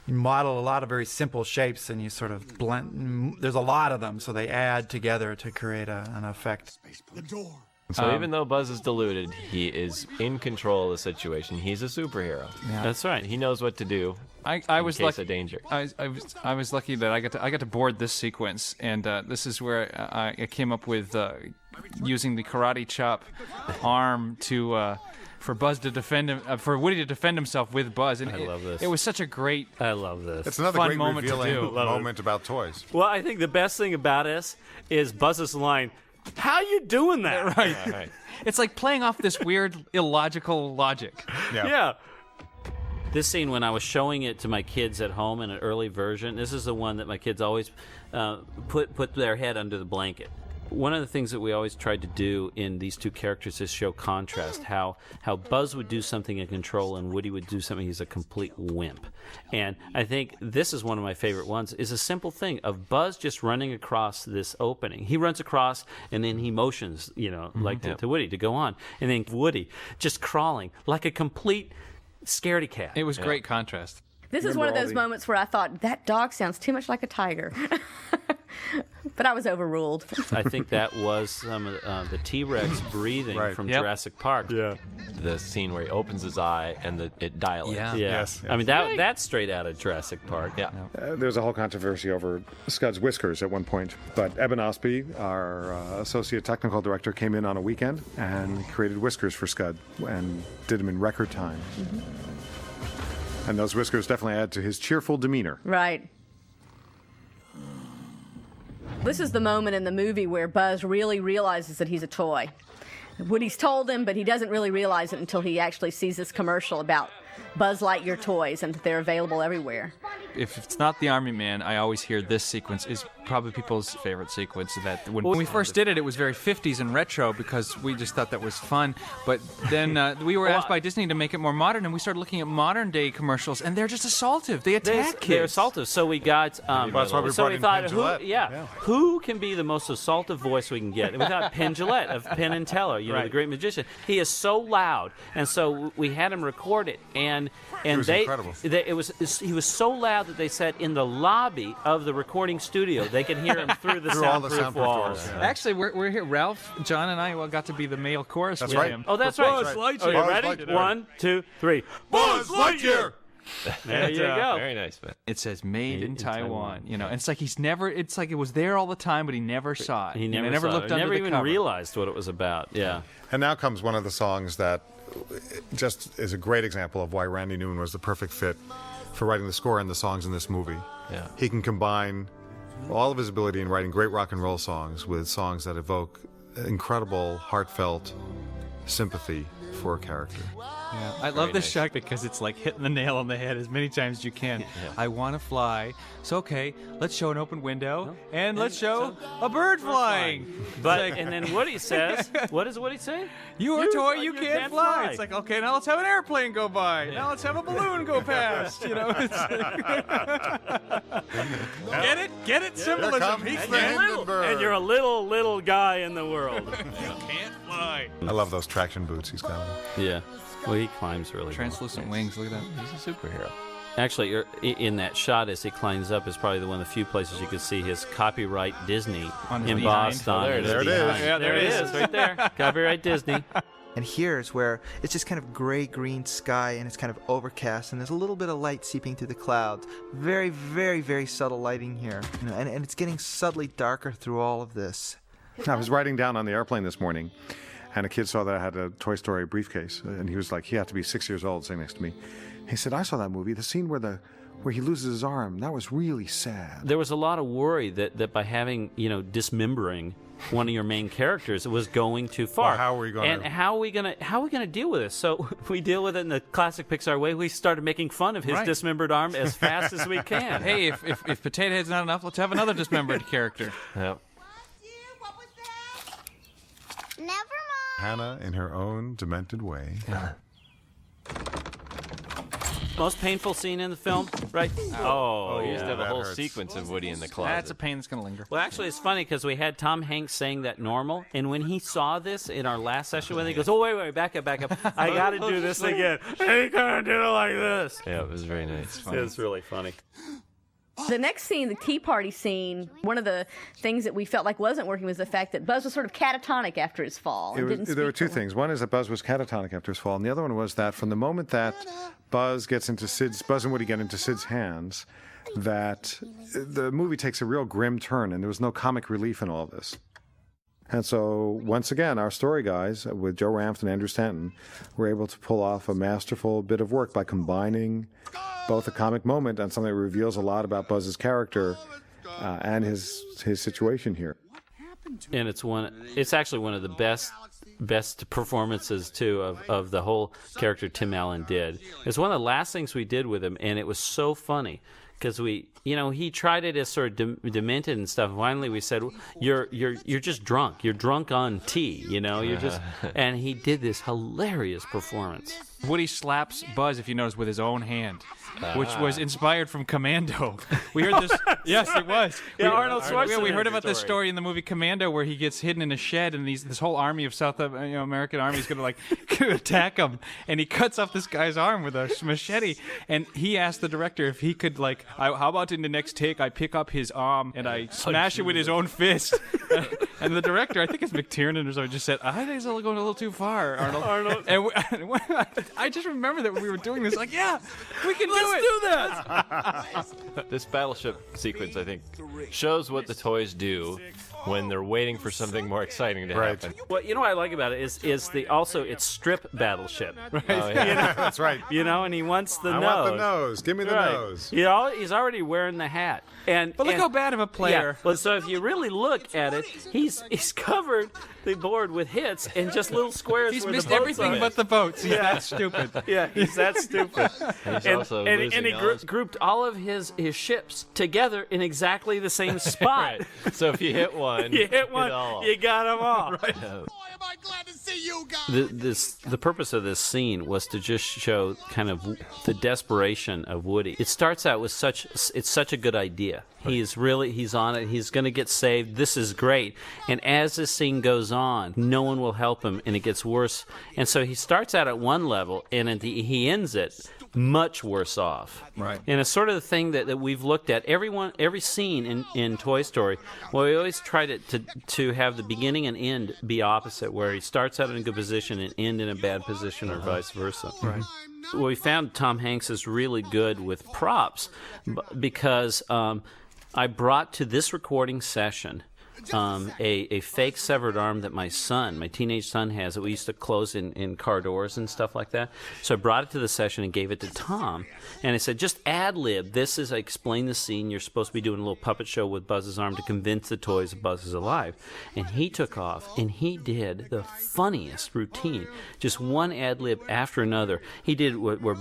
model a lot of very simple shapes and you sort of blend. There's a lot of them, so they add together to create an effect. The door. So even though Buzz is deluded, he is in control of the situation. He's a superhero. Yeah. That's right. He knows what to do. I was in case lucky. of danger. I was lucky that I got to board this sequence, and this is where I came up with using the karate chop arm to for Buzz to defend him, for Woody to defend himself with Buzz. And I love this. It was such a great. I love this. It's another fun great moment to revealing do. moment about toys. Well, I think the best thing about this is Buzz's line, "How you doing that?" Right. Right. It's like playing off this weird illogical logic. Yeah. This scene, when I was showing it to my kids at home in an early version, this is the one that my kids always put their head under the blanket. One of the things that we always tried to do in these two characters is show contrast, how Buzz would do something in control and Woody would do something he's a complete wimp. And I think this is one of my favorite ones, is a simple thing of Buzz just running across this opening. He runs across and then he motions, like to Woody to go on. And then Woody just crawling like a complete scaredy cat. It was great contrast. This is one of those moments where I thought, that dog sounds too much like a tiger. But I was overruled. I think that was some of the T-Rex breathing from Jurassic Park. Yeah. The scene where he opens his eye and it dilates. Yeah. Yes. I mean, that's straight out of Jurassic Park. Yeah. There was a whole controversy over Scud's whiskers at one point, but Eben Osby, our associate technical director, came in on a weekend and created whiskers for Scud and did them in record time. Mm-hmm. And those whiskers definitely add to his cheerful demeanor. Right. This is the moment in the movie where Buzz really realizes that he's a toy. Woody's told him, but he doesn't really realize it until he actually sees this commercial about Buzz Lightyear toys and that they're available everywhere. If it's not the Army Man, I always hear this sequence is probably people's favorite sequence. That when we first did it, it was very 50s and retro because we just thought that was fun. But then we were asked by Disney to make it more modern, and we started looking at modern day commercials, and they're just assaultive. They attack They're kids. assaultive. So we got. That's why we so brought we in thought, Penn Jillette. who can be the most assaultive voice we can get? And we thought Penn Jillette of Penn and Teller, the great magician. He is so loud, and so we had him record it, and was incredible. He was so loud that they said in the lobby of the recording studio they could hear him through the Through all the soundproof soundproof walls. doors. Actually, we're here. Ralph, John, and I got to be the male chorus That's with right. him. Oh, that's right. Buzz Oh, you Lightyear. ready? Buzz Lightyear. 1, 2, 3. Buzz Lightyear! There you go. Very nice, man. It says "Made in Taiwan," and it's like he's never. It's like it was there all the time, but he never saw it. He never, saw looked it. under Never the even cover. realized what it was about. Yeah. And now comes one of the songs that just is a great example of why Randy Newman was the perfect fit for writing the score and the songs in this movie. Yeah. He can combine all of his ability in writing great rock and roll songs with songs that evoke incredible, heartfelt sympathy for a character. Yeah, I love this shot because it's like hitting the nail on the head as many times as you can. I want to fly. So okay, let's show an open window and let's show a bird flying. But It's like- and then Woody says, what does Woody say? You're a toy, you can't fly. It's like, okay, now let's have an airplane go by. Now let's have a balloon go past. It's like, get it, symbolism. comes He's the there. Hindenburg. And you're a little guy in the world. Can't fly. I love those traction boots he's got. Yeah. Well, he climbs really Translucent wings. Look at that. He's a superhero. well. Actually, in that shot as he climbs up is probably one of the few places you could see his copyright Disney On his embossed behind. on There it his is. There it behind. is. Yeah, There it is, right there. Copyright Disney. And here's where it's just kind of gray-green sky, and it's kind of overcast, and there's a little bit of light seeping through the clouds. Very, very, very subtle lighting here, and it's getting subtly darker through all of this. I was riding down on the airplane this morning, and a kid saw that I had a Toy Story briefcase, and he was like, he had to be 6 years old, sitting next to me. He said, I saw that movie, the scene where he loses his arm. That was really sad. There was a lot of worry that by having, dismembering one of your main characters, it was going too far. Well, how are we gonna- And how are we gonna deal with this? So we deal with it in the classic Pixar way. We started making fun of his Right. dismembered arm as fast as we can. Hey, if Potato Head's not enough, let's have another dismembered character. Yep. What was that? Never mind. Hannah in her own demented way. Most painful scene in the film, right? Oh, You used to have a that whole hurts. sequence of Woody in the closet. That's a pain that's going to linger. Well, actually, it's funny because we had Tom Hanks saying that normal, and when he saw this in our last session with him, he goes, "Oh, wait, back up. I got to do this again. And he couldn't do it like this." Yeah, it was very nice. It's really funny. The next scene, the tea party scene, one of the things that we felt like wasn't working was the fact that Buzz was sort of catatonic after his fall. And didn't There were speak two for things. One is that Buzz was catatonic after his fall, and the other one was that from the moment that Buzz and Woody get into Sid's hands, that the movie takes a real grim turn, and there was no comic relief in all of this. And so, once again, our story guys, with Joe Ranft and Andrew Stanton, were able to pull off a masterful bit of work by combining both a comic moment and something that reveals a lot about Buzz's character and his situation here. And it's actually one of the best performances too of the whole character Tim Allen did. It's one of the last things we did with him, and it was so funny because he tried it as sort of demented and stuff. Finally, we said, "You're just drunk. You're drunk on tea. You're just." And he did this hilarious performance. Woody slaps Buzz, if you notice, with his own hand, which was inspired from Commando. We heard this. Yes, it was. Yeah, Arnold Schwarzenegger. We heard about this story in the movie Commando, where he gets hidden in a shed, and this whole army of South American army is going to attack him, and he cuts off this guy's arm with a machete. And he asked the director if he could how about in the next take I pick up his arm and I smash it with his own fist. And the director, I think it's McTiernan or something, just said, "I think it's going a little too far, Arnold." And I just remember that when we were doing this, yeah, we can Let's do that. This battleship sequence, I think, shows what the toys do when they're waiting for something more exciting to happen. What I like about it is it's strip battleship. Right. Oh, yeah. That's right. And he wants the I nose. want the nose. Give me the nose. He's already wearing the hat. But look how bad of a player. Yeah. Well, so if you really look at it, he's covered the board with hits and just little squares. He's where missed the boats everything are. but the boats. He's that stupid. Yeah, he's that stupid. He's and also and losing he all his- grouped all of his ships together in exactly the same spot. Right. So if you hit one, You hit one, all. you got them all. Boy, am I glad to see you guys. The purpose of this scene was to just show kind of the desperation of Woody. It starts out with it's such a good idea. He's on it. He's going to get saved. This is great. And as this scene goes on, no one will help him, and it gets worse. And so he starts out at one level, and he ends it much worse off. Right. And it's sort of the thing that we've looked at. Every scene in Toy Story, well, we always try to have the beginning and end be opposite, where he starts out in a good position and end in a bad position, or vice versa. Right. Well, we found Tom Hanks is really good with props because I brought to this recording session a fake severed arm that my teenage son has, that we used to close in car doors and stuff like that. So I brought it to the session and gave it to Tom. And I said, just ad-lib. I explain the scene. You're supposed to be doing a little puppet show with Buzz's arm to convince the toys that Buzz is alive. And he took off, and he did the funniest routine. Just one ad-lib after another. He did where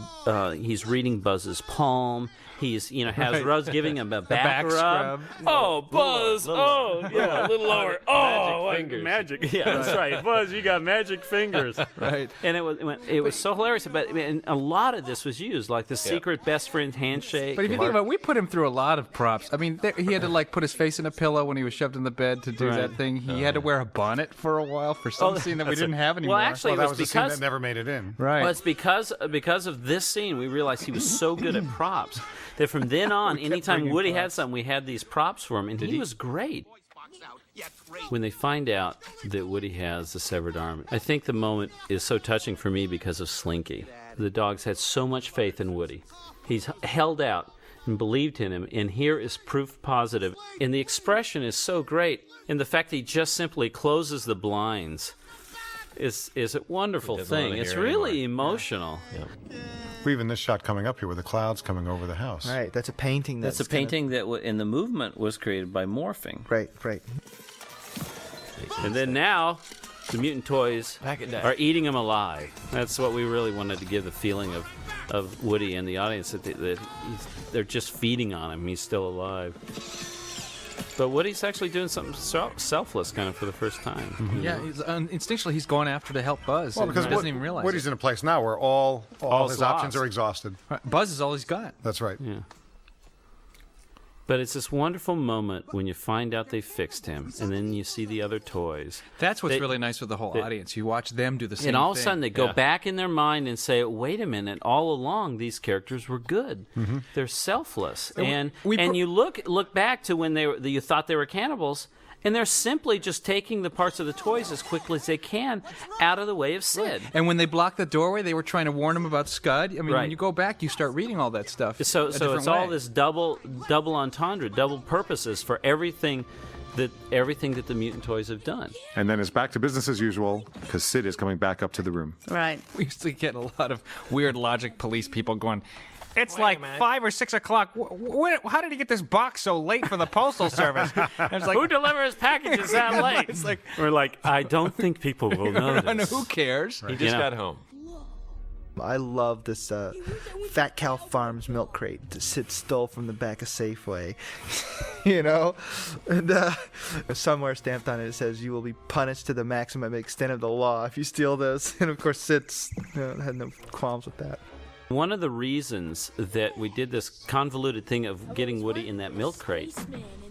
he's reading Buzz's palm. He's, has Buzz giving him a back rub. scrub. Oh, Buzz. Yeah, a little lower. Oh, fingers. magic. Yeah, that's right. Buzz, you got magic fingers. Right. And it was so hilarious. But and a lot of this was used, like the secret best friend handshake. But if you think about it, we put him through a lot of props. I mean, he had to put his face in a pillow when he was shoved in the bed to do that thing. He had to wear a bonnet for a while for some scene that we didn't have anymore. Well, actually, Well, that it was was the scene because that never made it in. right. Well, it's because of this scene we realized he was so good at props that from then on, anytime Woody had something, we had these props for him, and he was great. When they find out that Woody has the severed arm, I think the moment is so touching for me because of Slinky. The dogs had so much faith in Woody. He's held out and believed in him, and here is proof positive. And the expression is so great, and the fact that he just simply closes the blinds is a wonderful thing. It's really emotional. We even this shot coming up here with the clouds coming over the house. Right, that's a painting. That's a painting that in the movement was created by morphing. Right. And then now, the mutant toys are eating him alive. That's what we really wanted to give the feeling of Woody and the audience, that they're just feeding on him. He's still alive. But Woody's actually doing something selfless kind of for the first time. Mm-hmm. Yeah, instinctually he's going after to help Buzz. Well, because he doesn't even realize Woody's it. in a place now where all his lost. options are exhausted. Right, Buzz is all he's got. That's right. Yeah. But it's this wonderful moment when you find out they fixed him, and then you see the other toys. That's what's really nice with the whole audience. You watch them do the same thing. And all of a sudden they go back in their mind and say, wait a minute, all along these characters were good. They're selfless. And you look back to when you thought they were cannibals, and they're simply just taking the parts of the toys as quickly as they can out of the way of Sid. And when they blocked the doorway, they were trying to warn him about Scud. I mean, when you go back, you start reading all that stuff. So it's all this double entendre, double purposes for everything that the mutant toys have done. And then it's back to business as usual because Sid is coming back up to the room. Right. We used to get a lot of weird logic police people going, it's like 5 or 6 o'clock. How did he get this box so late for the Postal Service? And it's like, who delivers packages that late? It's like, we're like, I don't think people will know this. Who cares? He just got home. I love this Fat Cow Farms milk crate that Sid stole from the back of Safeway. You know? And somewhere stamped on it, it says, you will be punished to the maximum extent of the law if you steal this. And of course, Sid had no qualms with that. One of the reasons that we did this convoluted thing of getting Woody in that milk crate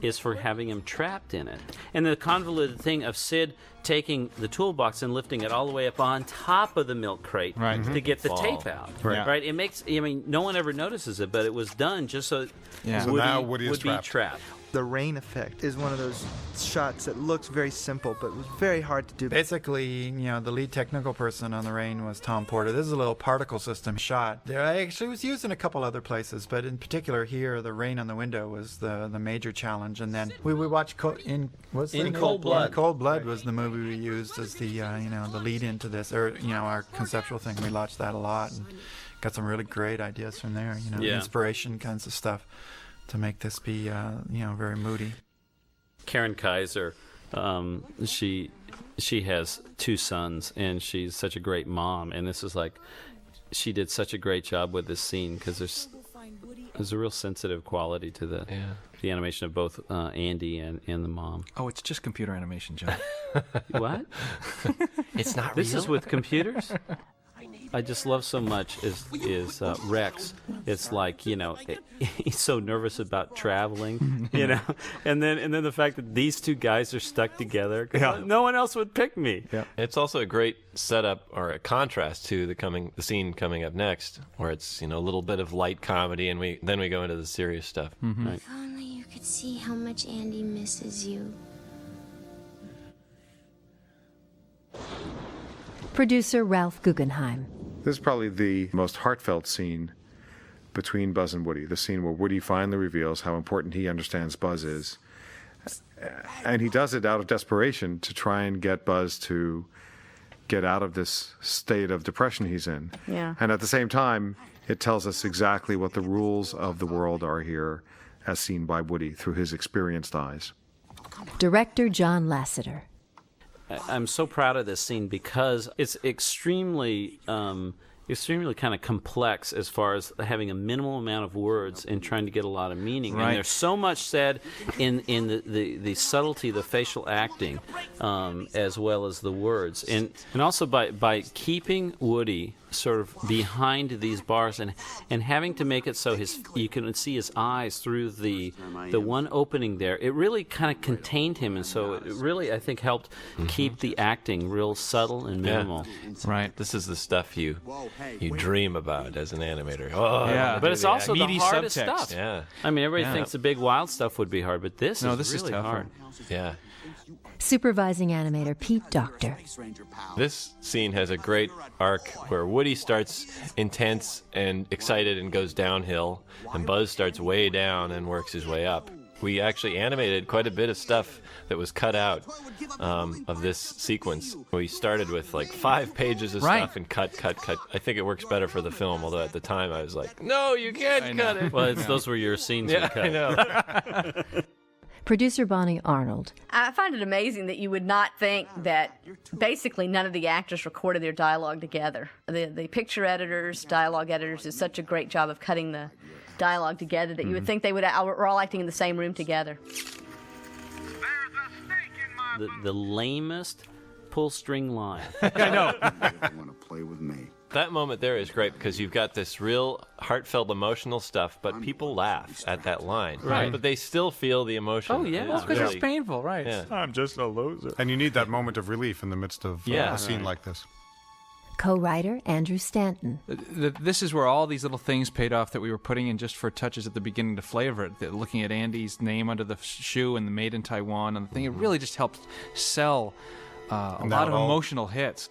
is for having him trapped in it. And the convoluted thing of Sid taking the toolbox and lifting it all the way up on top of the milk crate to get the tape out. Right? It makes, I mean, no one ever notices it, but it was done just so Woody would be trapped. The rain effect is one of those shots that looks very simple, but was very hard to do. Basically, the lead technical person on the rain was Tom Porter. This is a little particle system shot. There actually was used in a couple other places, but in particular here, the rain on the window was the major challenge. And then we watched In Cold Blood. Cold Blood was the movie we used as the the lead into this, or our conceptual thing. We watched that a lot and got some really great ideas from there. Inspiration kinds of stuff to make this be, very moody. Karen Kaiser, she has 2 sons, and she's such a great mom. And this is like, she did such a great job with this scene because there's a real sensitive quality to the animation of both Andy and the mom. Oh, it's just computer animation, John. What? It's not This real? is with computers? I just love so much is Rex. It's like, he's so nervous about traveling, and then the fact that these 2 guys are stuck together. No one else would pick me. Yeah. It's also a great setup or a contrast to the scene coming up next, where it's a little bit of light comedy, and then we go into the serious stuff. Right. If only you could see how much Andy misses you. Producer Ralph Guggenheim. This is probably the most heartfelt scene between Buzz and Woody, the scene where Woody finally reveals how important he understands Buzz is. And he does it out of desperation to try and get Buzz to get out of this state of depression he's in. Yeah. And at the same time, it tells us exactly what the rules of the world are here, as seen by Woody through his experienced eyes. Director John Lasseter. I'm so proud of this scene because it's extremely kind of complex as far as having a minimal amount of words and trying to get a lot of meaning. Right. And there's so much said in the subtlety, the facial acting, as well as the words. And also by keeping Woody sort of behind these bars and having to make it so you can see his eyes through the one opening there. It really kind of contained him, and so it really, I think, helped keep the acting real subtle and minimal. Right. This is the stuff you dream about as an animator. Oh, Yeah. But it's also the Meaty hardest subtext. stuff. Yeah. I mean, everybody thinks the big wild stuff would be hard, but this is really tougher. hard. Yeah. Supervising animator Pete Doctor. This scene has a great arc where Woody starts intense and excited and goes downhill, and Buzz starts way down and works his way up. We actually animated quite a bit of stuff that was cut out of this sequence. We started with like 5 pages of stuff and cut. I think it works better for the film, although at the time I was like, no, you can't cut it. Well, those were your scenes we cut. I know. Producer Bonnie Arnold. I find it amazing that you would not think that basically none of the actors recorded their dialogue together. The picture editors, dialogue editors, did such a great job of cutting the dialogue together that you would think they were all acting in the same room together. The lamest pull string line. I know. Want to play with me? That moment there is great because you've got this real heartfelt emotional stuff, but people laugh at that line. Right. But they still feel the emotion. Oh, yeah. It's Because really- it's painful, right? Yeah. I'm just a loser. And you need that moment of relief in the midst of a scene like this. Co-writer Andrew Stanton. This is where all these little things paid off that we were putting in just for touches at the beginning to flavor it. Looking at Andy's name under the shoe and the Made in Taiwan and the thing, it really just helped sell a lot of emotional hits.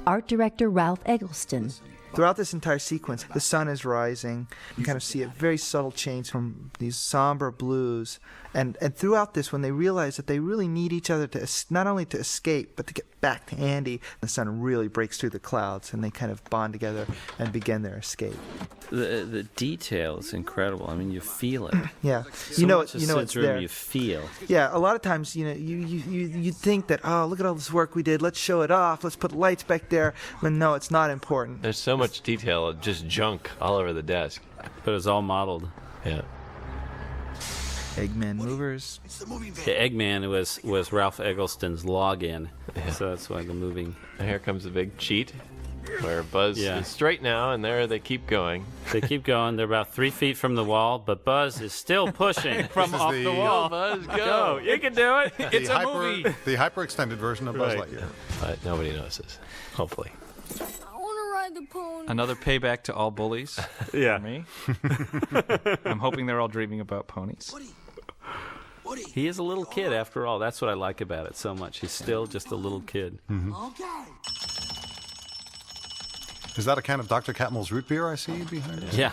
Art director Ralph Eggleston. Throughout this entire sequence, the sun is rising. You kind of see a very subtle change from these somber blues. And throughout this, when they realize that they really need each other to not only to escape, but to get back to Andy, the sun really breaks through the clouds, and they kind of bond together and begin their escape. The detail is incredible. I mean, you feel it. Yeah, So you know much it's of there. You feel. Yeah, a lot of times, you think that, oh, look at all this work we did. Let's show it off. Let's put lights back there. When no, it's not important. There's so much detail, just junk all over the desk. But it's all modeled. Yeah. Eggman movers. The Eggman was Ralph Eggleston's login, so that's why the moving. And here comes the big cheat, where Buzz Yeah. is straight now, and there they keep going. They keep going. They're about 3 feet from the wall, but Buzz is still pushing From off the wall. Buzz, go! Go, you can do it. It's a movie. The hyper-extended version of Buzz Right. Lightyear. But nobody notices, hopefully. I want to ride the pony. Another payback to all bullies. Yeah. For me. I'm hoping they're all dreaming about ponies. He is a little kid after all. That's what I like about it so much. He's still just a little kid. Okay. Is that a can of Dr. Catmull's root beer I see behind us? Yeah,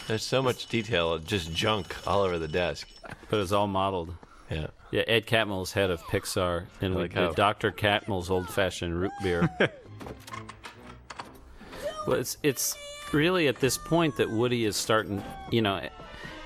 There's so much detail, just junk all over the desk. but it's all modeled. Yeah. Yeah, Ed Catmull's head of Pixar, and we like how- did Dr. Catmull's old-fashioned root beer. Well, it's really at this point that Woody is starting,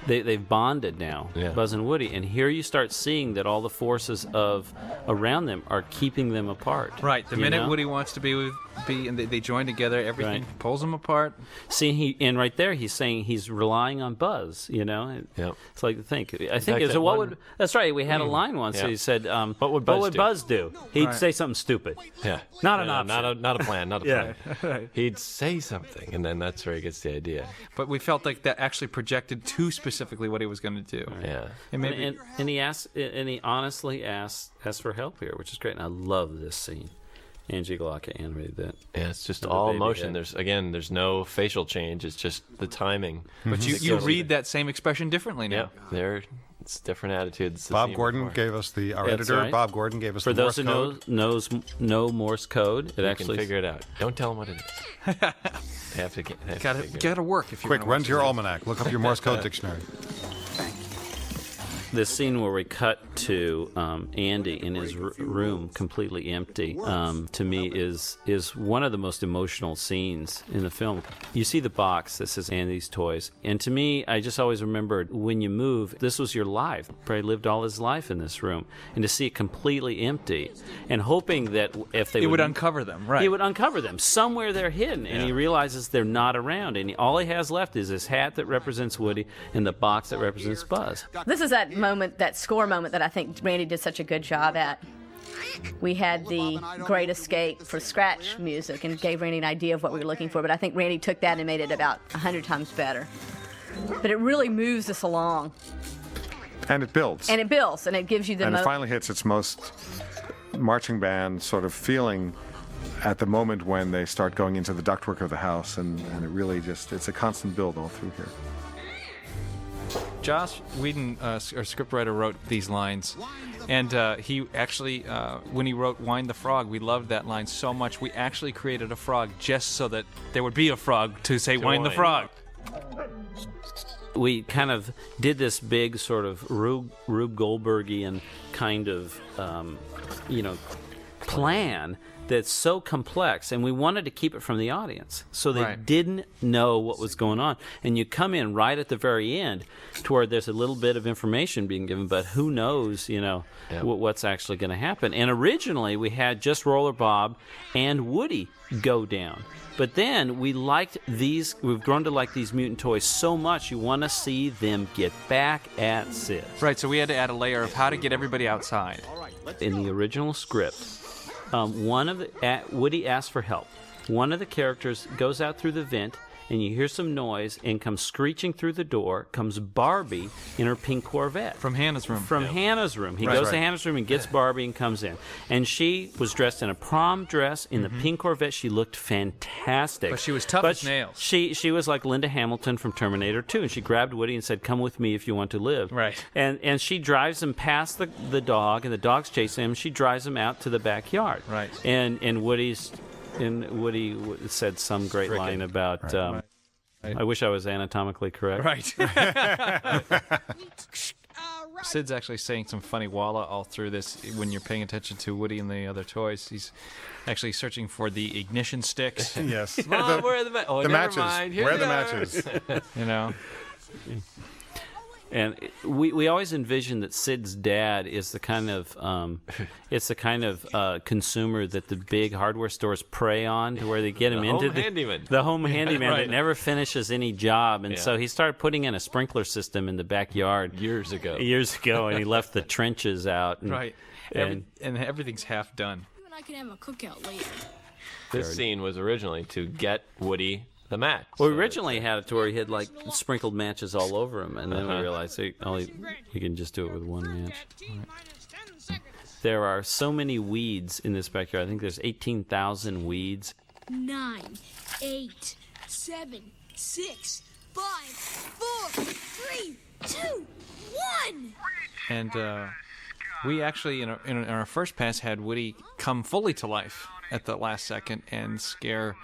they've bonded now, Yeah. Buzz and Woody, and here you start seeing that all the forces of around them are keeping them apart. Right. The you minute know? Woody wants to be and they join together, everything Right. pulls them apart. See, and right there, he's saying he's relying on Buzz. Yep. It's like I think fact, it's that what one- would. That's right. We had a line once. Yeah. He said, What would Buzz do?" Buzz do? He'd Right. say something stupid. Yeah. Not an No, option. Not a plan. Not a Yeah. plan. He'd say something, and then that's where he gets the idea. But we felt like that actually projected too specifically what he was going to do. Yeah. And maybe And he honestly asked for help here, which is great. And I love this scene. Angie Glocka animated that. Yeah, it's just With the all baby emotion. head. There's no facial change. It's just the timing. but you read that same expression differently now. Yeah, it's different attitudes. Bob Gordon gave us our That's editor. right. Bob Gordon gave us For the those Morse who code. know Morse code, it You actually can figure it out. Don't tell them what it is. They have to figure it Gotta work if you Quick, wanna run watch to your this. almanac. Look up your Morse code dictionary. this scene where we cut to Andy in his room completely empty, to me is one of the most emotional scenes in the film. You see the box that says Andy's Toys, and to me, I just always remembered when you move, this was your life. Probably lived all his life in this room, and to see it completely empty, and hoping that if they It would uncover them, right? he would uncover them. Somewhere they're hidden, and he realizes they're not around, and all he has left is his hat that represents Woody and the box that represents Buzz. This is that moment, that score moment that I think Randy did such a good job at. We had the Great Escape for Scratch music and gave Randy an idea of what we were looking for, but I think Randy took that and made it about 100 times better. But it really moves us along. And it builds. And it builds, and it gives you the And it finally hits its most marching band sort of feeling at the moment when they start going into the ductwork of the house, and it really it's a constant build all through here. Joss Whedon, our scriptwriter, wrote these lines, and he actually, when he wrote "Wind the Frog," we loved that line so much. We actually created a frog just so that there would be a frog to say "Wind the Frog." We kind of did this big sort of Rube Goldbergian kind of, plan that's so complex, and we wanted to keep it from the audience, so they Right. didn't know what was going on. And you come in right at the very end, to where there's a little bit of information being given, but who knows, what's actually going to happen. And originally, we had just Roller Bob and Woody go down. But then we've grown to like these mutant toys so much, you want to see them get back at Sid. Right, so we had to add a layer of how to get everybody outside. In the original script, Woody asks for help. One of the characters goes out through the vent, and you hear some noise, and comes screeching through the door, comes Barbie in her pink Corvette. From Hannah's room. From Hannah's room. He goes to Hannah's room and gets Barbie and comes in. And she was dressed in a prom dress in the pink Corvette. She looked fantastic. But she was tough as nails. She was like Linda Hamilton from Terminator 2, and she grabbed Woody and said, "Come with me if you want to live." Right. And she drives him past the dog, and the dog's chasing him. She drives him out to the backyard. Right. And Woody said some great line about, I wish I was anatomically correct. Right. Sid's actually saying some funny walla all through this when you're paying attention to Woody and the other toys. He's actually searching for the ignition sticks. Yes. Mom, where are the matches. Mind. Here Where are they the are. matches? You know? And we always envision that Sid's dad is the kind of consumer that the big hardware stores prey on, to where they get him The into home handyman. the home handyman right. that never finishes any job, and so he started putting in a sprinkler system in the backyard Years ago, and he left the trenches out. And, Right. And Everything's half done. You and I can have a cookout later. this scene was originally to get Woody the match. well, we originally had it to where he had like sprinkled matches all over him, and then we realized you can just do it with one match. There are so many weeds in this backyard. I think there's 18,000 weeds. 9, 8, 7, 6, 5, 4, 3, 2, 1. And we actually, in our first pass, had Woody come fully to life at the last second and scare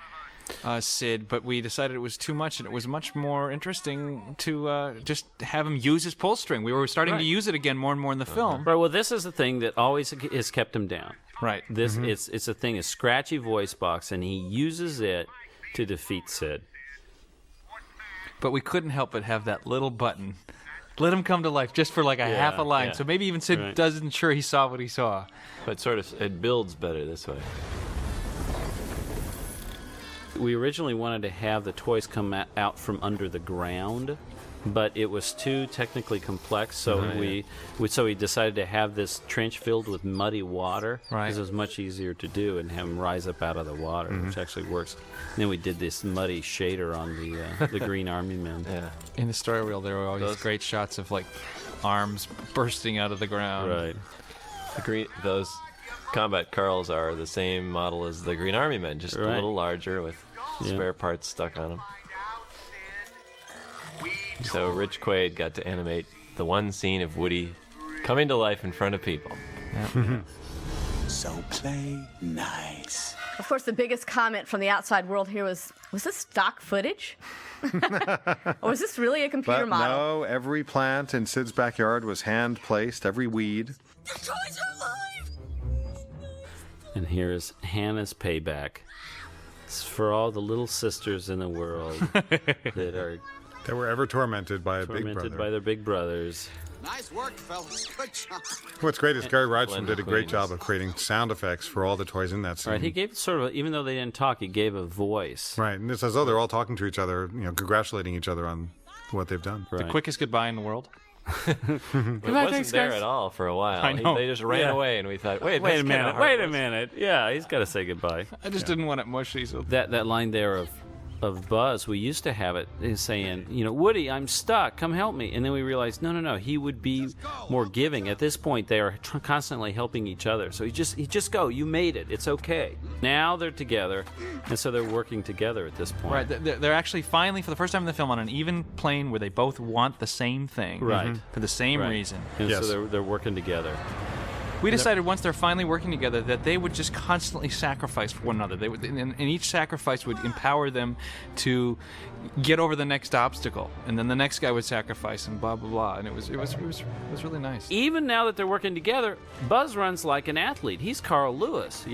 Sid, but we decided it was too much, and it was much more interesting to just have him use his pull string. We were starting to use it again more and more in the film. Right. Well, this is the thing that always has kept him down. Right. This it's a thing, a scratchy voice box, and he uses it to defeat Sid. But we couldn't help but have that little button. Let him come to life just for like a half a line. yeah. So maybe even Sid doesn't sure he saw what he saw. But sort of, it builds better this way. We originally wanted to have the toys come out from under the ground, but it was too technically complex, so we decided to have this trench filled with muddy water, because it was much easier to do, and have them rise up out of the water, which actually works. And then we did this muddy shader on the Green Army Men. Yeah. In the story reel, there were all these great shots of like arms bursting out of the ground. Right. Those combat Carls are the same model as the Green Army Men, just a little larger with spare parts stuck on them. So Rich Quaid got to animate the one scene of Woody coming to life in front of people. So play nice. Of course, the biggest comment from the outside world here was this stock footage? Or was this really a computer But model? no, every plant in Sid's backyard was hand-placed, every weed. The toys are alive! And here's Hannah's payback. It's for all the little sisters in the world that were ever tormented by a big brother. Tormented by their big brothers. Nice work, fellas. Good job. What's great is Gary Rodgson did a great Queen job of creating sound effects for all the toys in that scene. Right, he gave sort of, even though they didn't talk, he gave a voice. Right, and it's as though they're all talking to each other, congratulating each other on what they've done. The quickest goodbye in the world. It wasn't there at all for a while. I know. They just ran away, and we thought, wait a minute. Yeah, he's got to say goodbye. I just didn't want it mushy. So That line there of Buzz, we used to have it saying, Woody, I'm stuck, come help me. And then we realized, no, he would be more giving. At this point, they are constantly helping each other. So he just go, you made it, it's okay. Now they're together, and so they're working together at this point. Right, they're actually finally, for the first time in the film, on an even plane where they both want the same thing. Right. For the same reason. And so they're working together. We decided once they're finally working together that they would just constantly sacrifice for one another. They would, and each sacrifice would empower them to get over the next obstacle, and then the next guy would sacrifice, and blah blah blah. And it was really nice. Even now that they're working together, Buzz runs like an athlete. He's Carl Lewis,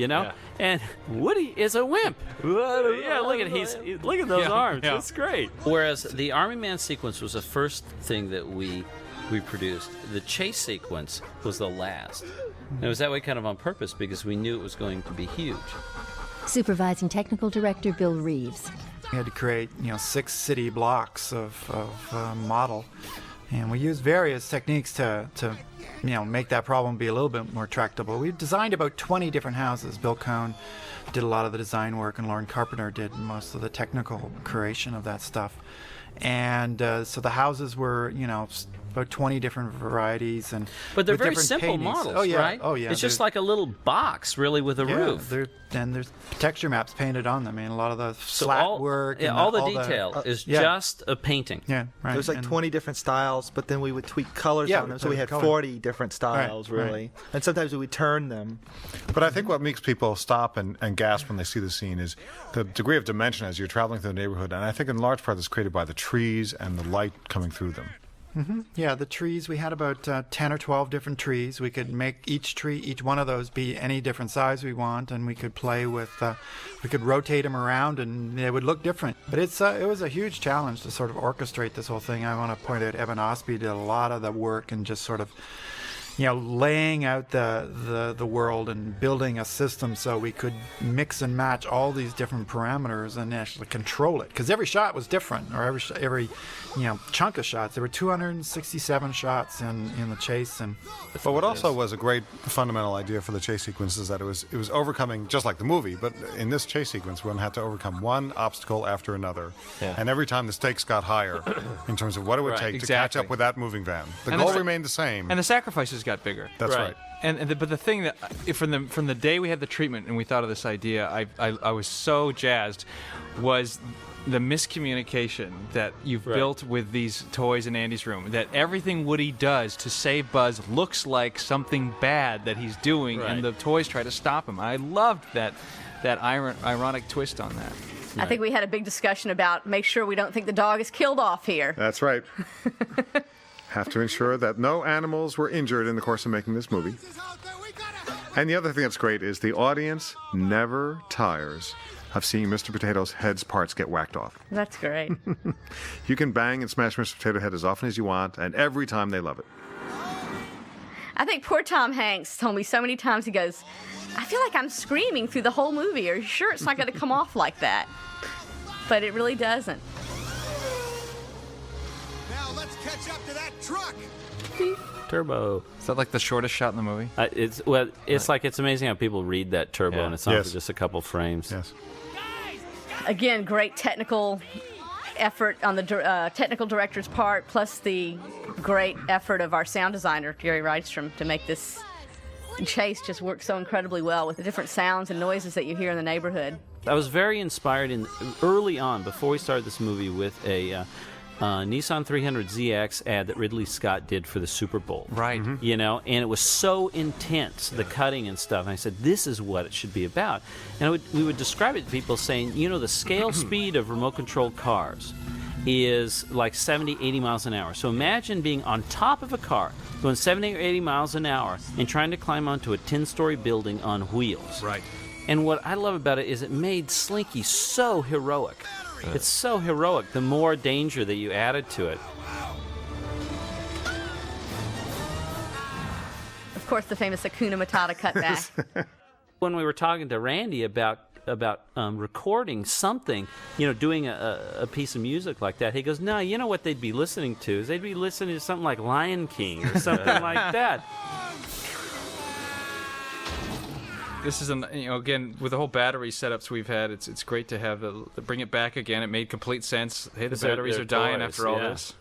and Woody is a wimp. Yeah, look at those arms. Yeah. It's great. Whereas the Army Man sequence was the first thing that we produced. The chase sequence was the last. And it was that way kind of on purpose because we knew it was going to be huge. Supervising Technical Director Bill Reeves. We had to create, 6 city blocks of model, and we used various techniques to make that problem be a little bit more tractable. We designed about 20 different houses. Bill Cohn did a lot of the design work, and Lauren Carpenter did most of the technical creation of that stuff. And so the houses were, about 20 different varieties, and but they're with very different simple paintings. models, Oh yeah, right? oh yeah. It's just like a little box, really, with a roof. And there's texture maps painted on them. I mean, a lot of the So slat work. yeah, and all the detail is just a painting. Yeah, right. There's like 20 different styles, but then we would tweak colors Yeah, on them. So we had color. 40 different styles, Right, really. And sometimes we would turn them. But I think what makes people stop and gasp when they see the scene is the degree of dimension as you're traveling through the neighborhood. And I think in large part that's created by the trees and the light coming through them. Yeah, the trees, we had about 10 or 12 different trees. We could make each one of those be any different size we want, and we could play with, we could rotate them around and they would look different. But it was a huge challenge to sort of orchestrate this whole thing. I want to point out Evan Osby did a lot of the work and just sort of, laying out the world and building a system so we could mix and match all these different parameters and actually control it. Because every shot was different, or every chunk of shots. There were 267 shots in the chase. But what also was a great fundamental idea for the chase sequence is that it was overcoming, just like the movie, but in this chase sequence, one had to overcome one obstacle after another. Yeah. And every time the stakes got higher in terms of what it would take to catch up with that moving van. The goal remained the same. And the sacrifices got bigger. That's right. But the thing that from the day we had the treatment and we thought of this idea, I was so jazzed, was the miscommunication that you've built with these toys in Andy's room. That everything Woody does to save Buzz looks like something bad that he's doing, and the toys try to stop him. I loved that ironic twist on that. I think we had a big discussion about make sure we don't think the dog is killed off here. That's right. Have to ensure that no animals were injured in the course of making this movie. And the other thing that's great is the audience never tires of seeing Mr. Potato's Head's parts get whacked off. That's great. You can bang and smash Mr. Potato Head as often as you want, and every time they love it. I think poor Tom Hanks told me so many times, he goes, I feel like I'm screaming through the whole movie. Are you sure it's not going to come off like that? But it really doesn't. Now let's catch up to that truck. Turbo. Is that like the shortest shot in the movie? It's amazing how people read that turbo, and it's not for just a couple frames. Yes. Again, great technical effort on the technical director's part, plus the great effort of our sound designer, Gary Rydstrom, to make this chase just work so incredibly well with the different sounds and noises that you hear in the neighborhood. I was very inspired early on, before we started this movie, with a Nissan 300ZX ad that Ridley Scott did for the Super Bowl. Right. And it was so intense, the cutting and stuff. And I said, this is what it should be about. And we would describe it to people saying, the scale speed of remote-controlled cars is like 70, 80 miles an hour. So imagine being on top of a car, going 70 or 80 miles an hour, and trying to climb onto a 10-story building on wheels. Right. And what I love about it is it made Slinky so heroic. It's so heroic, the more danger that you added to it. Of course, the famous Hakuna Matata cutback. When we were talking to Randy about recording something, doing a piece of music like that, he goes, no, you know what they'd be listening to? Is they'd be listening to something like Lion King or something like that. This is again, with the whole battery setups we've had, it's great to have bring it back again. It made complete sense. Hey, the batteries are dying after all this.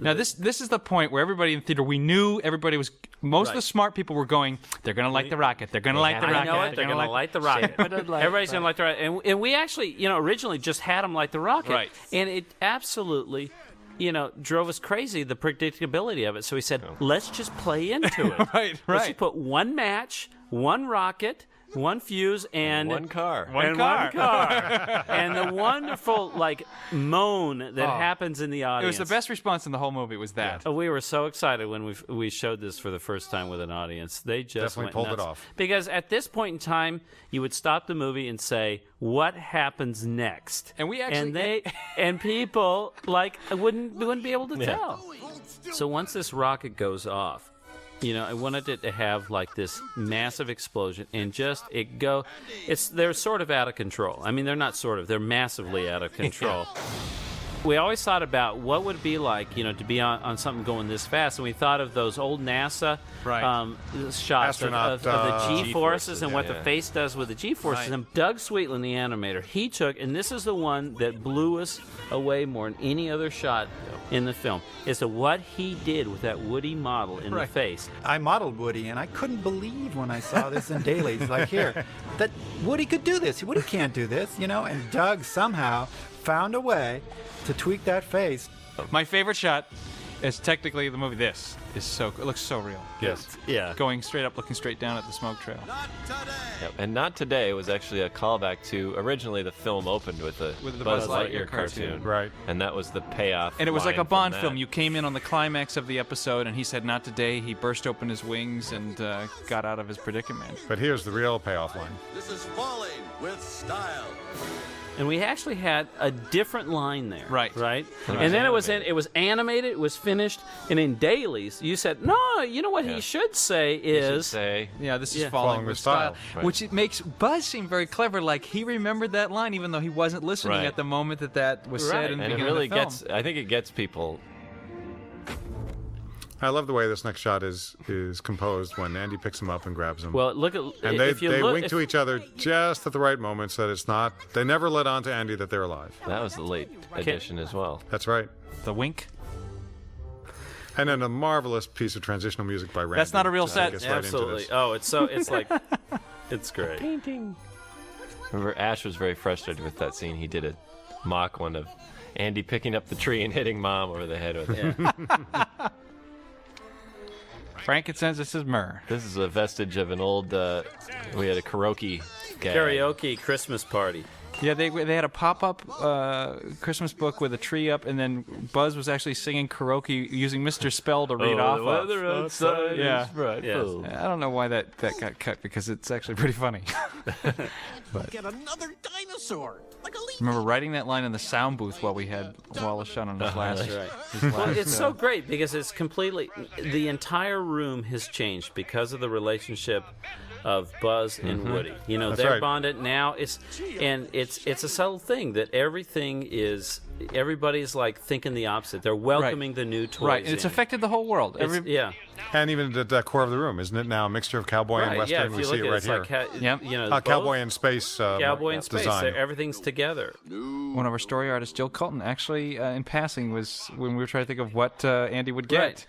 Now this is the point where everybody in the theater, we knew everybody was, most of the smart people were going, they're going to light the rocket. They're going to light the rocket. I know it. They're going to light the rocket. Everybody's going to light the rocket. And we actually, originally just had them light the rocket. Right. And it absolutely, drove us crazy, the predictability of it. So we said, let's just play into it. Right. Let's just put one match, one rocket, one fuse, and one car. One car. And the wonderful, moan that happens in the audience. It was the best response in the whole movie, was that. Yeah. We were so excited when we showed this for the first time with an audience. They just definitely went pulled nuts. it off. Because at this point in time, you would stop the movie and say, what happens next? And we actually... And people, wouldn't be able to tell. So once this rocket goes off, I wanted it to have this massive explosion and they're sort of out of control. I mean, they're not sort of, they're massively out of control. We always thought about what would it be like, to be on something going this fast, and we thought of those old NASA shots of the G-forces and what the face does with the G-forces. Right. And Doug Sweetland, the animator, he took, and this is the one that blew us away more than any other shot in the film, is to what he did with that Woody model in the face. I modeled Woody, and I couldn't believe when I saw this in dailies, like here, that Woody could do this. Woody can't do this, and Doug somehow found a way to tweak that face. My favorite shot is technically the movie. This is it looks so real. Yes. Yeah. Going straight up, looking straight down at the smoke trail. Yep. And Not Today was actually a callback to originally the film opened with the Buzz Lightyear cartoon. Right. And that was the payoff. And it was like line a Bond from film. that. You came in on the climax of the episode, and he said, "Not today." He burst open his wings and got out of his predicament. But here's the real payoff line. This is falling with style. And we actually had a different line there. Right. And then it was animated, it was finished, and in dailies, you said, no, you know what he should say is... Yeah, this is falling with style. Right. Which it makes Buzz seem very clever, like he remembered that line even though he wasn't listening at the moment that was said in the and beginning it really of the film. I think it gets people. I love the way this next shot is composed when Andy picks him up and grabs him. Well, look at... And they wink to each other just at the right moment so that it's not... They never let on to Andy that they're alive. That was the late edition as well. That's right. The wink. And then a marvelous piece of transitional music by Randy. That's not a real set. Gets right into Absolutely. this. It's like... It's great. Remember, Ash was very frustrated with that scene. He did a mock one of Andy picking up the tree and hitting Mom over the head with it. Frankincense, this is myrrh. This is a vestige of an old... we had a karaoke gag. Karaoke Christmas party. Yeah, they had a pop-up Christmas book with a tree up, and then Buzz was actually singing karaoke using Mr. Spell to read off the weather of. outside Yeah. is frightful. I don't know why that got cut, because it's actually pretty funny. Get another dinosaur. Like a leaf. Remember writing that line in the sound booth while we had Wallace shot on his last. His last Well, it's so great because it's completely... The entire room has changed because of the relationship of Buzz and Woody. That's They're right. bonded now. It's a subtle thing that everybody's like thinking the opposite. They're welcoming the new toys. Right, and it's in. affected the whole world. Yeah. And even the decor of the room, isn't it now a mixture of cowboy and Right, yeah, western? if We you see look it at right it's here. like both Cowboy and space Cowboy and space. design. Everything's together. One of our story artists, Jill Colton, actually, in passing, was when we were trying to think of what Andy would get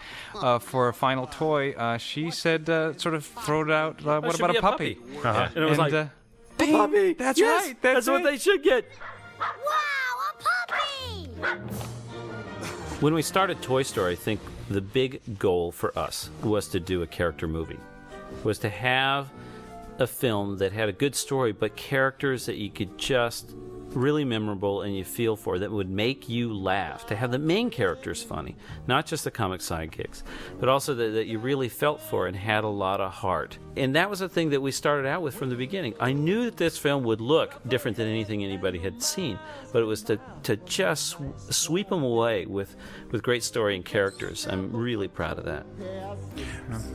for a final toy. She said, sort of throw it out. What should about be a puppy? Uh-huh. And it was like, a puppy. That's Yes, right. That's what they should get. Wow, a puppy! When we started Toy Story, I think the big goal for us was to do a character movie, was to have a film that had a good story, but characters that you could just really memorable and you feel for, that would make you laugh, to have the main characters funny, not just the comic sidekicks, but also that you really felt for and had a lot of heart. And that was the thing that we started out with from the beginning. I knew that this film would look different than anything anybody had seen, but it was to just sweep them away with great story and characters. I'm really proud of that.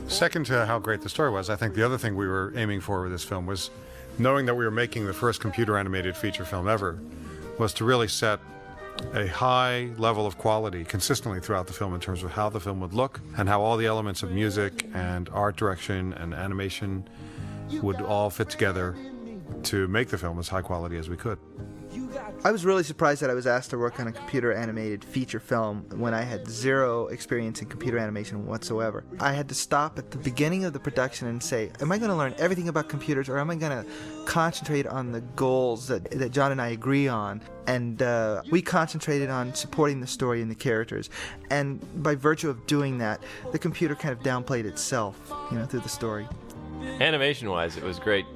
Second to how great the story was, I think the other thing we were aiming for with this film was knowing that we were making the first computer animated feature film ever, was to really set a high level of quality consistently throughout the film in terms of how the film would look and how all the elements of music and art direction and animation would all fit together to make the film as high quality as we could. I was really surprised that I was asked to work on a computer animated feature film when I had zero experience in computer animation whatsoever. I had to stop at the beginning of the production and say, am I going to learn everything about computers, or am I going to concentrate on the goals that John and I agree on? And we concentrated on supporting the story and the characters. And by virtue of doing that, the computer kind of downplayed itself, through the story. Animation-wise, it was great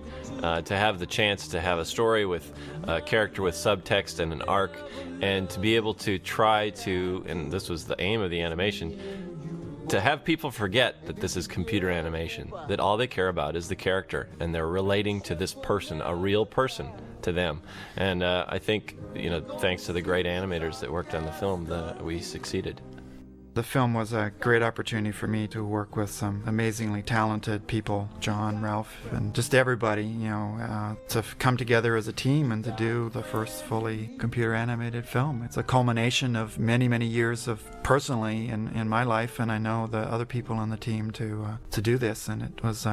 to have the chance to have a story with a character with subtext and an arc, and to be able to try to, and this was the aim of the animation, to have people forget that this is computer animation, that all they care about is the character, and they're relating to this person, a real person, to them. And I think, thanks to the great animators that worked on the film, we succeeded. The film was a great opportunity for me to work with some amazingly talented people, John, Ralph, and just everybody, to come together as a team and to do the first fully computer animated film. It's a culmination of many, many years of personally in my life, and I know the other people on the team to do this, and it was,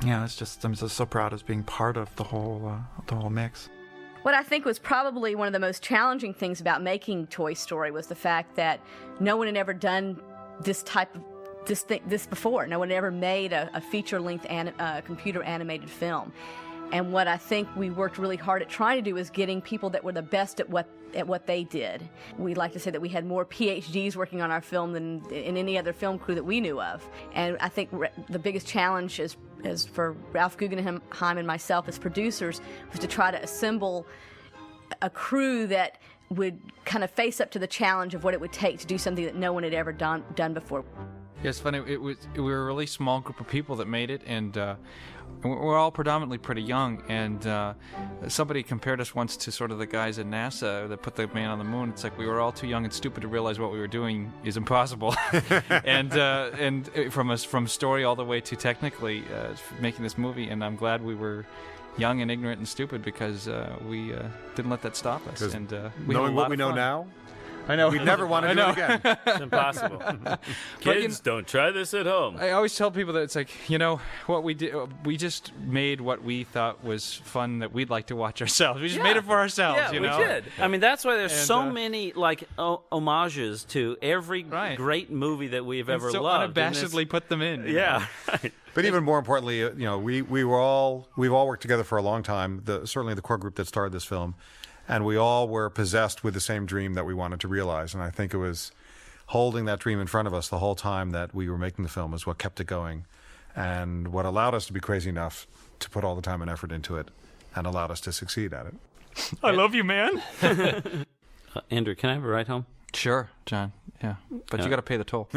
it's just, I'm just so proud of being part of the whole mix. What I think was probably one of the most challenging things about making Toy Story was the fact that no one had ever done this before. No one had ever made a feature-length computer animated film. And what I think we worked really hard at trying to do was getting people that were the best at what they did. We like to say that we had more PhDs working on our film than in any other film crew that we knew of. And I think the biggest challenge is for Ralph Guggenheim and myself as producers was to try to assemble a crew that would kind of face up to the challenge of what it would take to do something that no one had ever done before. Yeah, it's funny. We were a really small group of people that made it, and we're all predominantly pretty young. And somebody compared us once to sort of the guys at NASA that put the man on the moon. It's like we were all too young and stupid to realize what we were doing is impossible. and from story all the way to technically making this movie. And I'm glad we were young and ignorant and stupid because we didn't let that stop us. And knowing what we know now, I know. we'd never want to do it again. It's impossible. Kids, don't try this at home. I always tell people that it's like, what we did, we just made what we thought was fun that we'd like to watch ourselves. We just made it for ourselves, Yeah, we did. I mean, that's why there's so many homages to every great movie that we've ever so loved. Unabashedly put them in. Yeah. Right. But even more importantly, we've all worked together for a long time. Certainly the core group that starred this film, and we all were possessed with the same dream that we wanted to realize. And I think it was holding that dream in front of us the whole time that we were making the film is what kept it going, and what allowed us to be crazy enough to put all the time and effort into it, and allowed us to succeed at it. I love you, man. Andrew, can I have a ride home? Sure, John. Yeah, but you got to pay the toll.